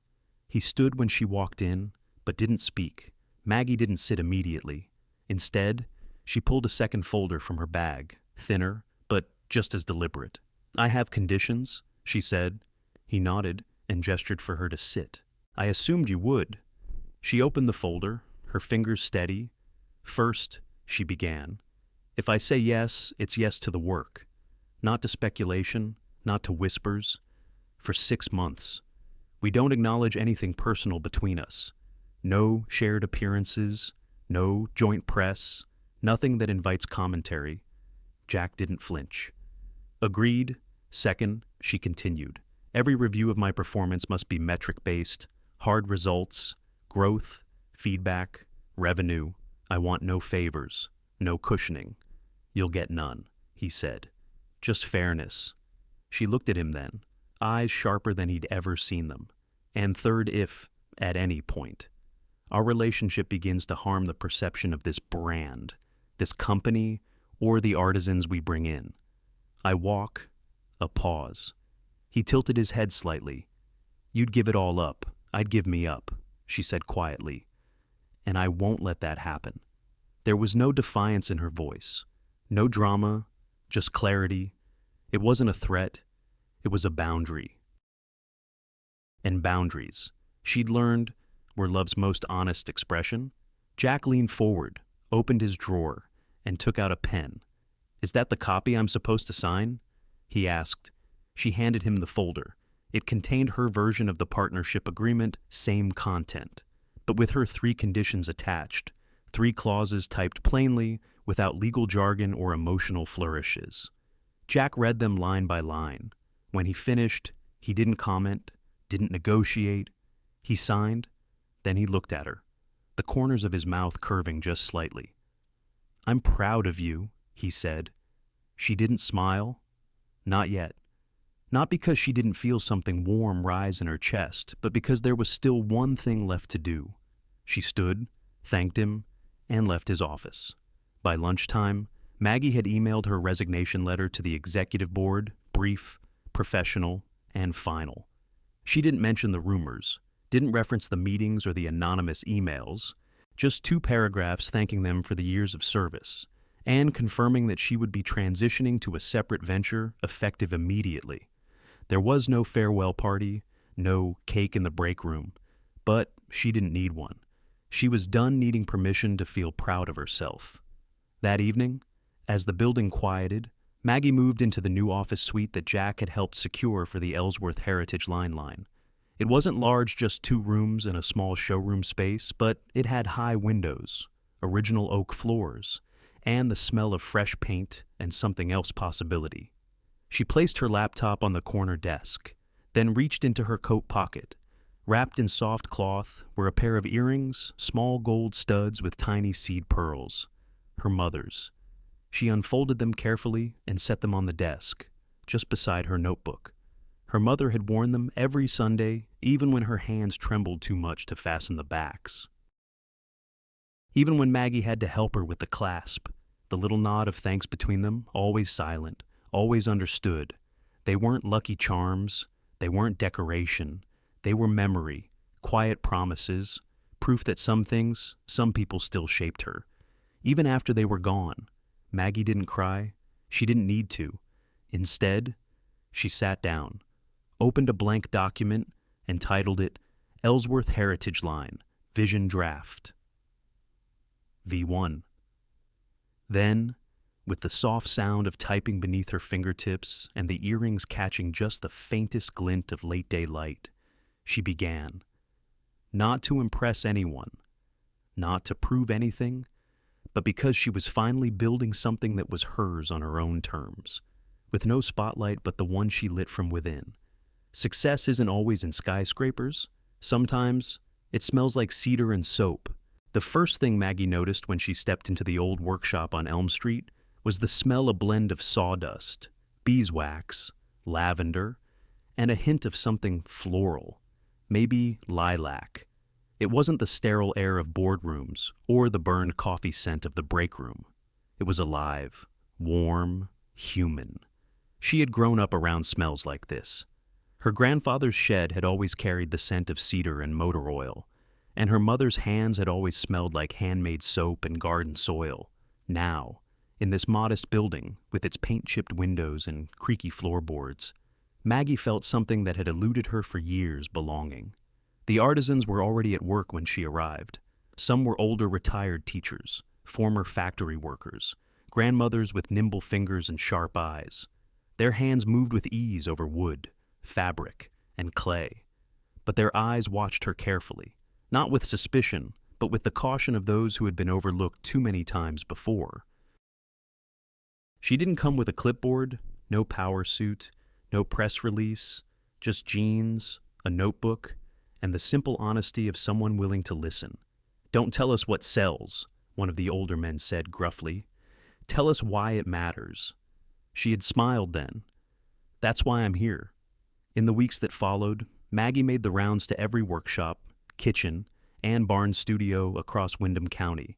S1: He stood when she walked in, but didn't speak. Maggie didn't sit immediately. Instead, she pulled a second folder from her bag, thinner, but just as deliberate. I have conditions, she said. He nodded and gestured for her to sit. I assumed you would. She opened the folder, her fingers steady. First, she began. If I say yes, it's yes to the work. Not to speculation, not to whispers. For 6 months. We don't acknowledge anything personal between us. No shared appearances, no joint press, nothing that invites commentary. Jack didn't flinch. Agreed. Second, she continued. Every review of my performance must be metric-based, hard results, growth, feedback, revenue. I want no favors, no cushioning. You'll get none, he said. Just fairness. She looked at him then. eyes sharper than he'd ever seen them. And third, if, at any point, our relationship begins to harm the perception of this brand, this company, or the artisans we bring in. I walk, a pause. He tilted his head slightly. You'd give it all up. I'd give me up, she said quietly. And I won't let that happen. There was no defiance in her voice, no drama, just clarity. It wasn't a threat, it was a boundary. And boundaries, she'd learned, were love's most honest expression. Jack leaned forward, opened his drawer, and took out a pen. Is that the copy I'm supposed to sign? He asked. She handed him the folder. It contained her version of the partnership agreement, same content, but with her 3 conditions attached, 3 clauses typed plainly, without legal jargon or emotional flourishes. Jack read them line by line. When he finished, he didn't comment, didn't negotiate. He signed, then he looked at her, the corners of his mouth curving just slightly. I'm proud of you, he said. She didn't smile. Not yet. Not because she didn't feel something warm rise in her chest, but because there was still one thing left to do. She stood, thanked him, and left his office. By lunchtime, Maggie had emailed her resignation letter to the executive board, brief, professional, and final. She didn't mention the rumors, didn't reference the meetings or the anonymous emails, just 2 paragraphs thanking them for the years of service, and confirming that she would be transitioning to a separate venture effective immediately. There was no farewell party, no cake in the break room, but she didn't need one. She was done needing permission to feel proud of herself. That evening, as the building quieted, Maggie moved into the new office suite that Jack had helped secure for the Ellsworth Heritage Line. It wasn't large, just 2 rooms and a small showroom space, but it had high windows, original oak floors, and the smell of fresh paint and something else possibility. She placed her laptop on the corner desk, then reached into her coat pocket. Wrapped in soft cloth were a pair of earrings, small gold studs with tiny seed pearls. Her mother's. She unfolded them carefully and set them on the desk, just beside her notebook. Her mother had worn them every Sunday, even when her hands trembled too much to fasten the backs. Even when Maggie had to help her with the clasp, the little nod of thanks between them, always silent, always understood. They weren't lucky charms, they weren't decoration, they were memory, quiet promises, proof that some things, some people still shaped her. Even after they were gone, Maggie didn't cry. She didn't need to. Instead, she sat down, opened a blank document, and titled it Ellsworth Heritage Line, Vision Draft. V1. Then, with the soft sound of typing beneath her fingertips and the earrings catching just the faintest glint of late-day light, she began. Not to impress anyone, not to prove anything, but because she was finally building something that was hers on her own terms, with no spotlight but the one she lit from within. Success isn't always in skyscrapers. Sometimes it smells like cedar and soap. The first thing Maggie noticed when she stepped into the old workshop on Elm Street was the smell, a blend of sawdust, beeswax, lavender, and a hint of something floral, maybe lilac. It wasn't the sterile air of boardrooms or the burned coffee scent of the break room. It was alive, warm, human. She had grown up around smells like this. Her grandfather's shed had always carried the scent of cedar and motor oil, and her mother's hands had always smelled like handmade soap and garden soil. Now, in this modest building with its paint-chipped windows and creaky floorboards, Maggie felt something that had eluded her for years: belonging. The artisans were already at work when she arrived. Some were older retired teachers, former factory workers, grandmothers with nimble fingers and sharp eyes. Their hands moved with ease over wood, fabric, and clay. But their eyes watched her carefully, not with suspicion, but with the caution of those who had been overlooked too many times before. She didn't come with a clipboard, no power suit, no press release, just jeans, a notebook, and the simple honesty of someone willing to listen. "Don't tell us what sells," one of the older men said gruffly. "Tell us why it matters." She had smiled then. "That's why I'm here. In the weeks that followed, Maggie made the rounds to every workshop, kitchen, and barn studio across Windham County.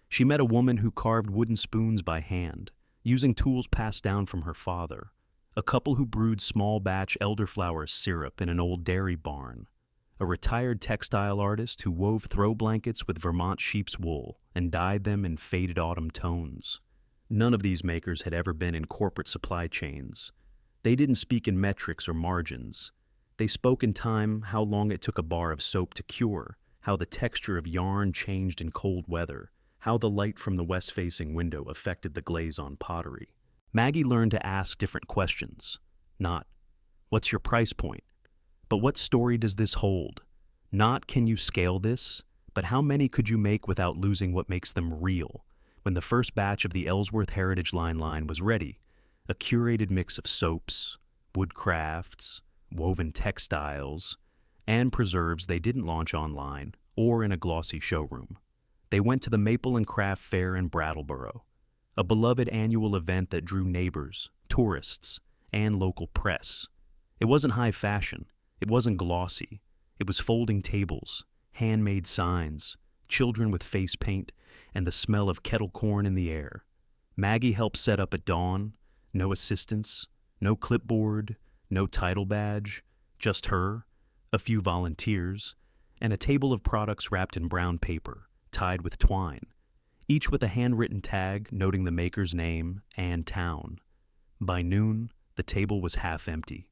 S1: She met a woman who carved wooden spoons by hand, using tools passed down from her father, a couple who brewed small-batch elderflower syrup in an old dairy barn, a retired textile artist who wove throw blankets with Vermont sheep's wool and dyed them in faded autumn tones. None of these makers had ever been in corporate supply chains. They didn't speak in metrics or margins. They spoke in time how long it took a bar of soap to cure, how the texture of yarn changed in cold weather, how the light from the west-facing window affected the glaze on pottery. Maggie learned to ask different questions. Not, "What's your price point?" but "What story does this hold?" Not, "Can you scale this?" but "How many could you make without losing what makes them real?" When the first batch of the Ellsworth Heritage line was ready, a curated mix of soaps, wood crafts, woven textiles, and preserves, they didn't launch online or in a glossy showroom. They went to the Maple and Craft Fair in Brattleboro, a beloved annual event that drew neighbors, tourists, and local press. It wasn't high fashion. It wasn't glossy. It was folding tables, handmade signs, children with face paint, and the smell of kettle corn in the air. Maggie helped set up at dawn. No assistants, no clipboard, no title badge, just her, a few volunteers, and a table of products wrapped in brown paper, tied with twine, each with a handwritten tag noting the maker's name and town. By noon, the table was half empty.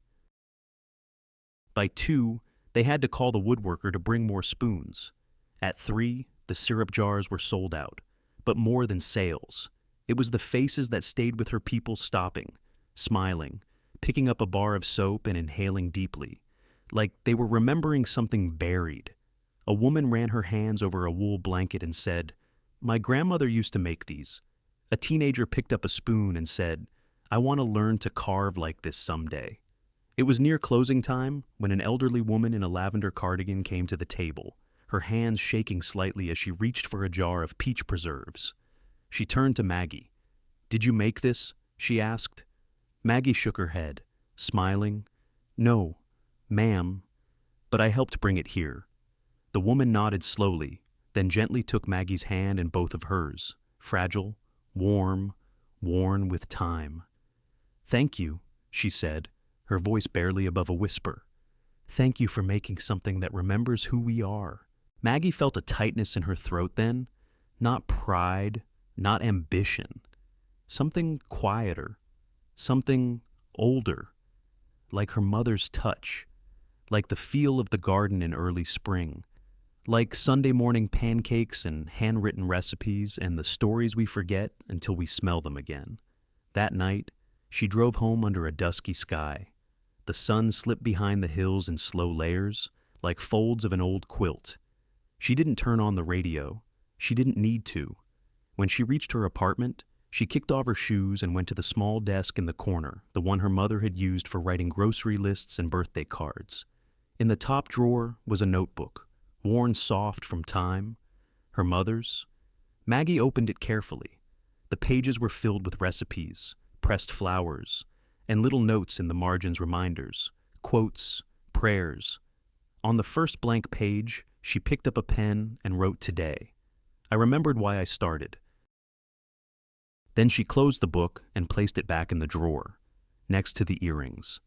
S1: By 2, they had to call the woodworker to bring more spoons. At 3, the syrup jars were sold out, but more than sales. It was the faces that stayed with her people stopping, smiling, picking up a bar of soap and inhaling deeply, like they were remembering something buried. A woman ran her hands over a wool blanket and said, "My grandmother used to make these." A teenager picked up a spoon and said, "I want to learn to carve like this someday." It was near closing time when an elderly woman in a lavender cardigan came to the table, her hands shaking slightly as she reached for a jar of peach preserves. She turned to Maggie. "Did you make this?" she asked. Maggie shook her head, smiling. "No, ma'am, but I helped bring it here." The woman nodded slowly, then gently took Maggie's hand in both of hers, fragile, warm, worn with time. "Thank you," she said, her voice barely above a whisper. "Thank you for making something that remembers who we are." Maggie felt a tightness in her throat then, not pride, not ambition, something quieter, something older, like her mother's touch, like the feel of the garden in early spring, like Sunday morning pancakes and handwritten recipes and the stories we forget until we smell them again. That night, she drove home under a dusky sky. The sun slipped behind the hills in slow layers, like folds of an old quilt. She didn't turn on the radio. She didn't need to. When she reached her apartment, she kicked off her shoes and went to the small desk in the corner, the one her mother had used for writing grocery lists and birthday cards. In the top drawer was a notebook, worn soft from time. Her mother's. Maggie opened it carefully. The pages were filled with recipes, pressed flowers, and little notes in the margins, reminders, quotes, prayers. On the first blank page, she picked up a pen and wrote "Today." I remembered why I started. Then she closed the book and placed it back in the drawer, next to the earrings.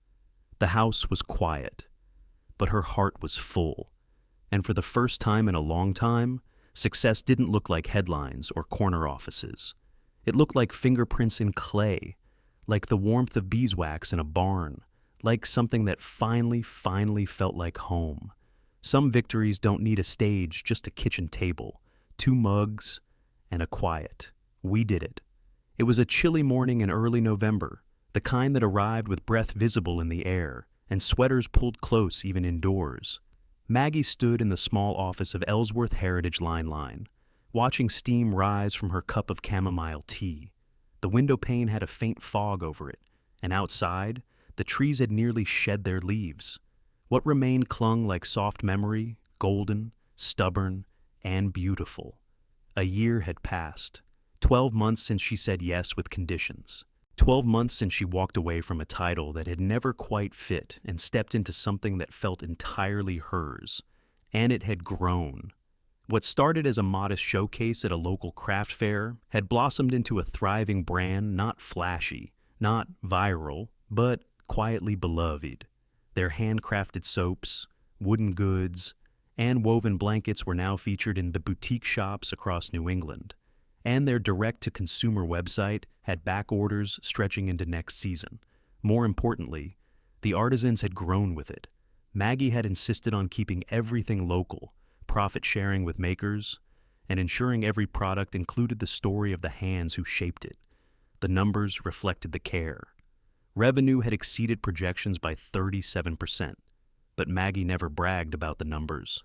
S1: The house was quiet, but her heart was full. And for the first time in a long time, success didn't look like headlines or corner offices. It looked like fingerprints in clay, like the warmth of beeswax in a barn, like something that finally felt like home. Some victories don't need a stage, just a kitchen table, 2 mugs, and a quiet. We did it. It was a chilly morning in early November, the kind that arrived with breath visible in the air, and sweaters pulled close even indoors. Maggie stood in the small office of Ellsworth Heritage Line, watching steam rise from her cup of chamomile tea. The window pane had a faint fog over it, and outside, the trees had nearly shed their leaves. What remained clung like soft memory, golden, stubborn, and beautiful. A year had passed, 12 months since she said yes with conditions. 12 months since she walked away from a title that had never quite fit and stepped into something that felt entirely hers. And it had grown. What started as a modest showcase at a local craft fair had blossomed into a thriving brand, not flashy, not viral, but quietly beloved. Their handcrafted soaps, wooden goods, and woven blankets were now featured in the boutique shops across New England. And their direct-to-consumer website had back orders stretching into next season. More importantly, the artisans had grown with it. Maggie had insisted on keeping everything local, profit-sharing with makers, and ensuring every product included the story of the hands who shaped it. The numbers reflected the care. Revenue had exceeded projections by 37%, but Maggie never bragged about the numbers.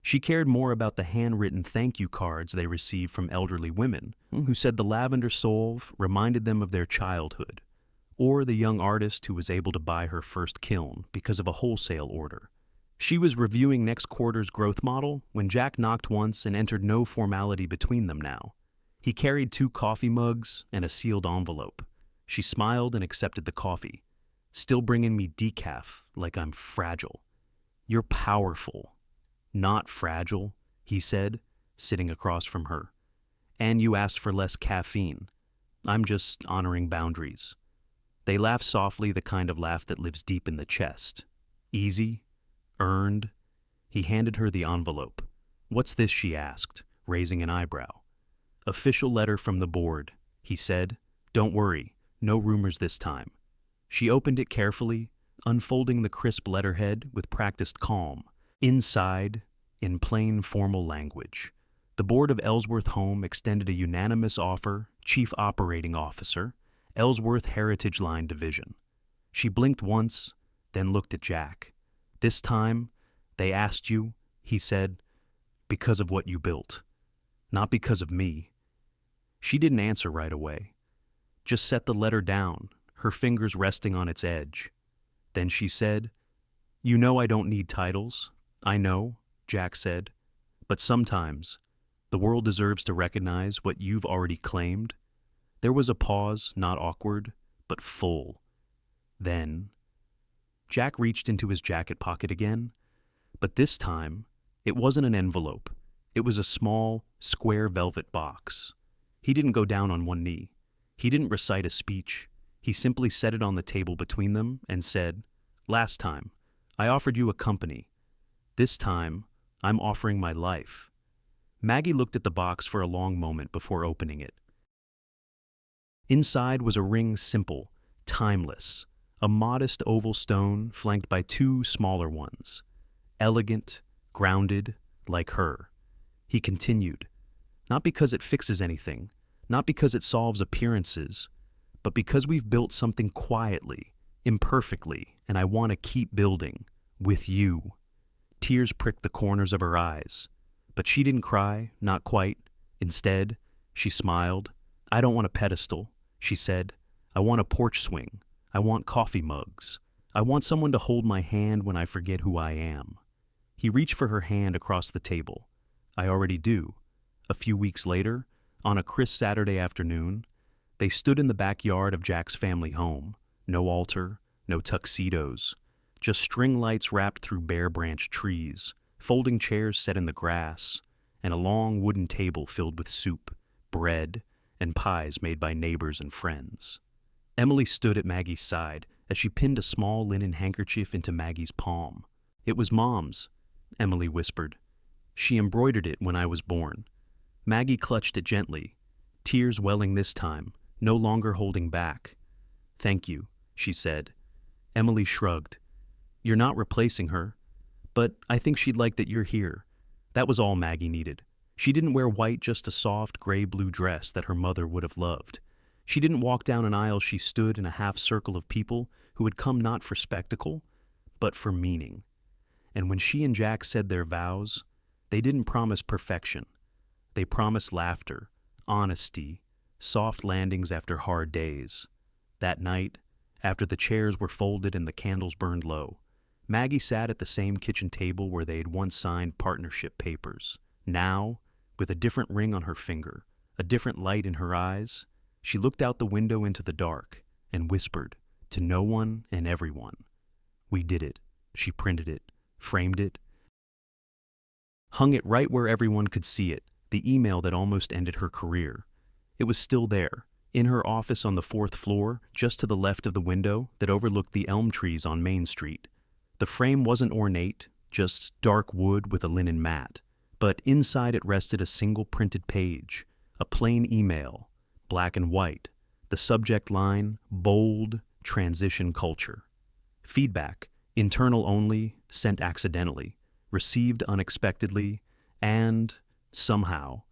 S1: She cared more about the handwritten thank you cards they received from elderly women who said the lavender solve reminded them of their childhood, or the young artist who was able to buy her first kiln because of a wholesale order. She was reviewing next quarter's growth model when Jack knocked once and entered no formality between them now. He carried 2 coffee mugs and a sealed envelope. She smiled and accepted the coffee, still bringing me decaf like I'm fragile. "You're powerful, not fragile," he said, sitting across from her. "And you asked for less caffeine. I'm just honoring boundaries." They laughed softly, the kind of laugh that lives deep in the chest. Easy, earned. He handed her the envelope. "What's this?" she asked, raising an eyebrow. "Official letter from the board," he said. "Don't worry, no rumors this time." She opened it carefully, unfolding the crisp letterhead with practiced calm. Inside, in plain formal language, the board of Ellsworth Home extended a unanimous offer, Chief Operating Officer, Ellsworth Heritage Line Division. She blinked once, then looked at Jack. "This time, they asked you," he said, "because of what you built, not because of me." She didn't answer right away, just set the letter down, her fingers resting on its edge. Then she said, "You know I don't need titles." "I know," Jack said, "but sometimes the world deserves to recognize what you've already claimed." There was a pause, not awkward, but full. Then Jack reached into his jacket pocket again, but this time it wasn't an envelope. It was a small, square velvet box. He didn't go down on one knee. He didn't recite a speech. He simply set it on the table between them and said, "Last time, I offered you a company. This time, I'm offering my life." Maggie looked at the box for a long moment before opening it. Inside was a ring simple, timeless, a modest oval stone flanked by 2 smaller ones. Elegant, grounded, like her. He continued, "Not because it fixes anything, not because it solves appearances, but because we've built something quietly, imperfectly, and I want to keep building, with you." Tears pricked the corners of her eyes, but she didn't cry, not quite. Instead, she smiled. "I don't want a pedestal," she said. "I want a porch swing. I want coffee mugs. I want someone to hold my hand when I forget who I am." He reached for her hand across the table. "I already do." A few weeks later, on a crisp Saturday afternoon, they stood in the backyard of Jack's family home. No altar, no tuxedos, just string lights wrapped through bare branch trees, folding chairs set in the grass, and a long wooden table filled with soup, bread, and pies made by neighbors and friends. Emily stood at Maggie's side as she pinned a small linen handkerchief into Maggie's palm. "It was Mom's," Emily whispered. "She embroidered it when I was born." Maggie clutched it gently, tears welling this time, no longer holding back. "Thank you," she said. Emily shrugged. "You're not replacing her, but I think she'd like that you're here." That was all Maggie needed. She didn't wear white, just a soft, gray-blue dress that her mother would have loved. She didn't walk down an aisle. She stood in a half-circle of people who had come not for spectacle, but for meaning. And when she and Jack said their vows, they didn't promise perfection. They promised laughter, honesty, soft landings after hard days. That night, after the chairs were folded and the candles burned low, Maggie sat at the same kitchen table where they had once signed partnership papers. Now, with a different ring on her finger, a different light in her eyes, She looked out the window into the dark and whispered to no one and everyone. We did it. She printed it, framed it, hung it right where everyone could see it, the email that almost ended her career. It was still there, in her office on the 4th floor, just to the left of the window that overlooked the elm trees on Main Street. The frame wasn't ornate, just dark wood with a linen mat, but inside it rested a single printed page, a plain email, black and white, the subject line, bold, transition culture. Feedback, internal only, sent accidentally, received unexpectedly, and, somehow,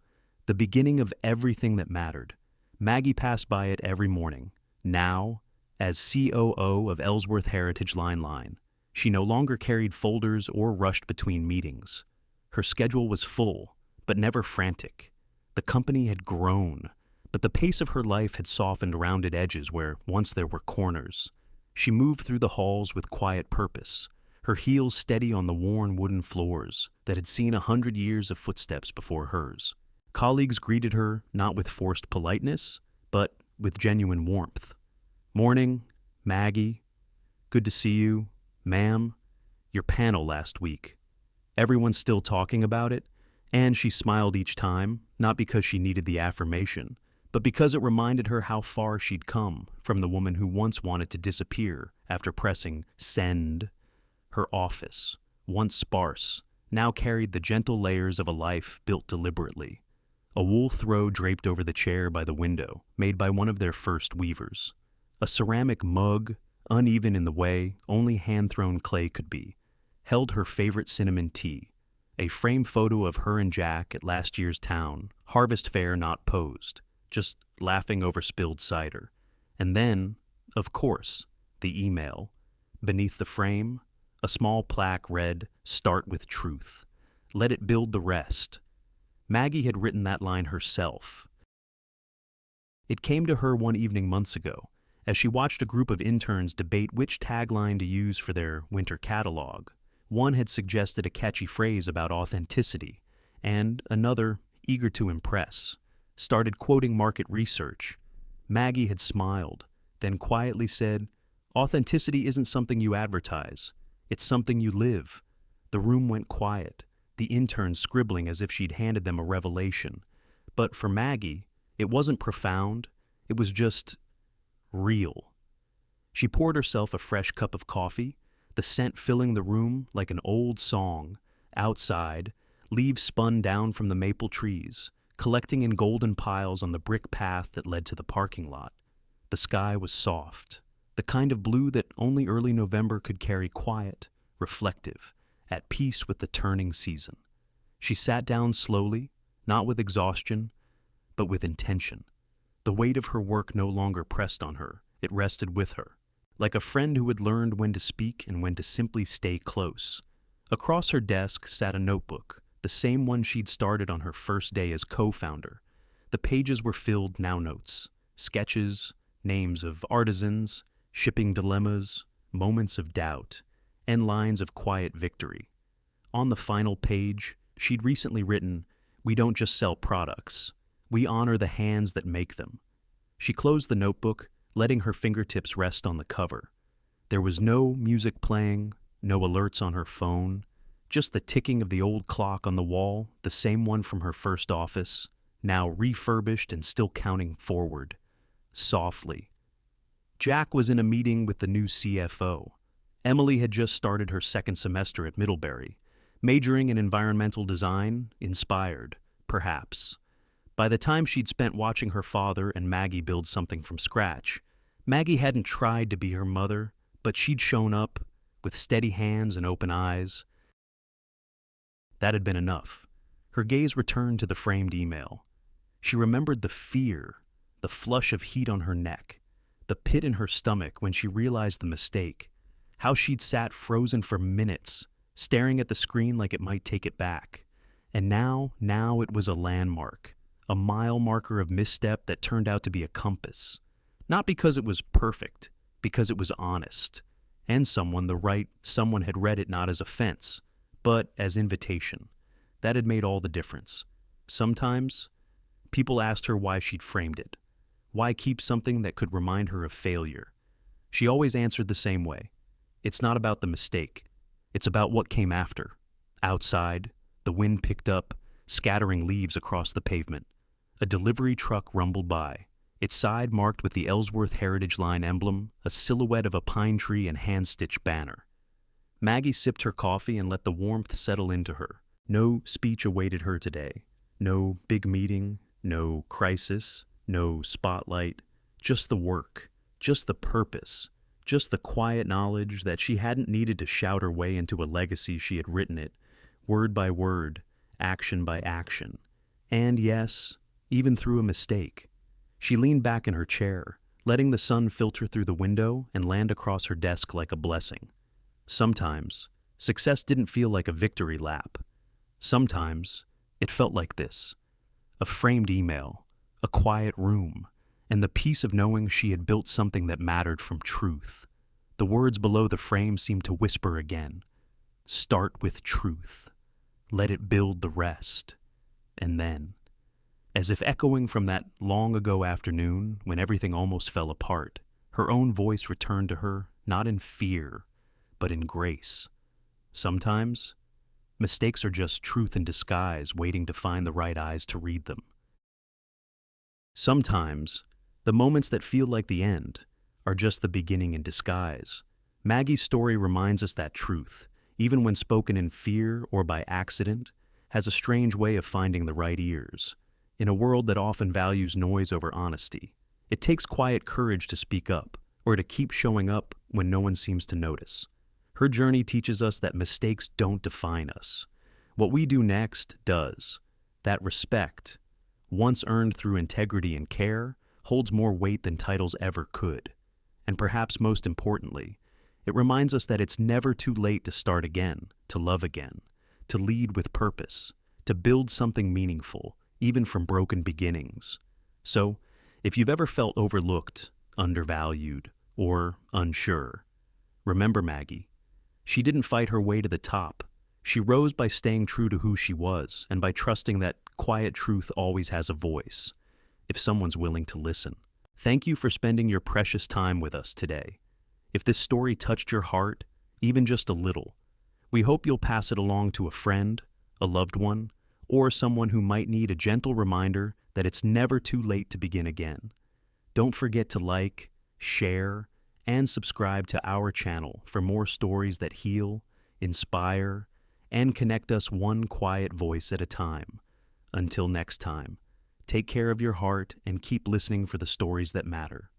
S1: the beginning of everything that mattered. Maggie passed by it every morning. Now, as COO of Ellsworth Heritage Line, she no longer carried folders or rushed between meetings. Her schedule was full, but never frantic. The company had grown, but the pace of her life had softened rounded edges where once there were corners. She moved through the halls with quiet purpose, her heels steady on the worn wooden floors that had seen 100 years of footsteps before hers. Colleagues greeted her not with forced politeness, but with genuine warmth. "Morning, Maggie. Good to see you. Ma'am, your panel last week." Everyone's still talking about it, and she smiled each time, not because she needed the affirmation, but because it reminded her how far she'd come from the woman who once wanted to disappear after pressing send. Her office, once sparse, now carried the gentle layers of a life built deliberately. A wool throw draped over the chair by the window, made by one of their first weavers. A ceramic mug, uneven in the way only hand-thrown clay could be, held her favorite cinnamon tea, a framed photo of her and Jack at last year's town, harvest fair not posed, just laughing over spilled cider. And then, of course, the email. Beneath the frame, a small plaque read, "Start with truth. Let it build the rest." Maggie had written that line herself. It came to her one evening months ago, as she watched a group of interns debate which tagline to use for their winter catalog. One had suggested a catchy phrase about authenticity, and another, eager to impress, started quoting market research. Maggie had smiled, then quietly said, "Authenticity isn't something you advertise. It's something you live." The room went quiet, the interns scribbling as if she'd handed them a revelation. But for Maggie, it wasn't profound, it was just real. She poured herself a fresh cup of coffee, the scent filling the room like an old song. Outside, leaves spun down from the maple trees, collecting in golden piles on the brick path that led to the parking lot. The sky was soft, the kind of blue that only early November could carry, quiet, reflective, at peace with the turning season. She sat down slowly, not with exhaustion, but with intention. The weight of her work no longer pressed on her, it rested with her, like a friend who had learned when to speak and when to simply stay close. Across her desk sat a notebook, the same one she'd started on her first day as co-founder. The pages were filled now notes, sketches, names of artisans, shipping dilemmas, moments of doubt, and lines of quiet victory. On the final page, she'd recently written, "We don't just sell products. We honor the hands that make them." She closed the notebook, letting her fingertips rest on the cover. There was no music playing, no alerts on her phone, just the ticking of the old clock on the wall, the same one from her first office, now refurbished and still counting forward, softly. Jack was in a meeting with the new CFO. Emily had just started her second semester at Middlebury, majoring in environmental design, inspired, perhaps. By the time she'd spent watching her father and Maggie build something from scratch, Maggie hadn't tried to be her mother, but she'd shown up, with steady hands and open eyes. That had been enough. Her gaze returned to the framed email. She remembered the fear, the flush of heat on her neck, the pit in her stomach when she realized the mistake, how she'd sat frozen for minutes, staring at the screen like it might take it back. And now it was a landmark, a mile marker of misstep that turned out to be a compass. Not because it was perfect, because it was honest. And someone had read it not as offense, but as invitation. That had made all the difference. Sometimes, people asked her why she'd framed it, Why keep something that could remind her of failure? She always answered the same way. It's not about the mistake. It's about what came after. Outside, the wind picked up, scattering leaves across the pavement. A delivery truck rumbled by, its side marked with the Ellsworth Heritage Line emblem, a silhouette of a pine tree and hand-stitched banner. Maggie sipped her coffee and let the warmth settle into her. No speech awaited her today. No big meeting, no crisis, no spotlight. Just the work, just the purpose, just the quiet knowledge that she hadn't needed to shout her way into a legacy. She had written it, word by word, action by action. And yes, even through a mistake. She leaned back in her chair, letting the sun filter through the window and land across her desk like a blessing. Sometimes, success didn't feel like a victory lap. Sometimes, it felt like this: a framed email, a quiet room, and the peace of knowing she had built something that mattered from truth. The words below the frame seemed to whisper again. Start with truth. Let it build the rest. And then, as if echoing from that long ago afternoon when everything almost fell apart, her own voice returned to her, not in fear, but in grace. Sometimes, mistakes are just truth in disguise waiting to find the right eyes to read them. Sometimes, the moments that feel like the end are just the beginning in disguise. Maggie's story reminds us that truth, even when spoken in fear or by accident, has a strange way of finding the right ears. In a world that often values noise over honesty, it takes quiet courage to speak up or to keep showing up when no one seems to notice. Her journey teaches us that mistakes don't define us. What we do next does. That respect, once earned through integrity and care, holds more weight than titles ever could. And perhaps most importantly, it reminds us that it's never too late to start again, to love again, to lead with purpose, to build something meaningful, even from broken beginnings. So, if you've ever felt overlooked, undervalued, or unsure, remember Maggie. She didn't fight her way to the top. She rose by staying true to who she was and by trusting that quiet truth always has a voice, if someone's willing to listen. Thank you for spending your precious time with us today. If this story touched your heart, even just a little, we hope you'll pass it along to a friend, a loved one, or someone who might need a gentle reminder that it's never too late to begin again. Don't forget to like, share, and subscribe to our channel for more stories that heal, inspire, and connect us one quiet voice at a time. Until next time, take care of your heart and keep listening for the stories that matter.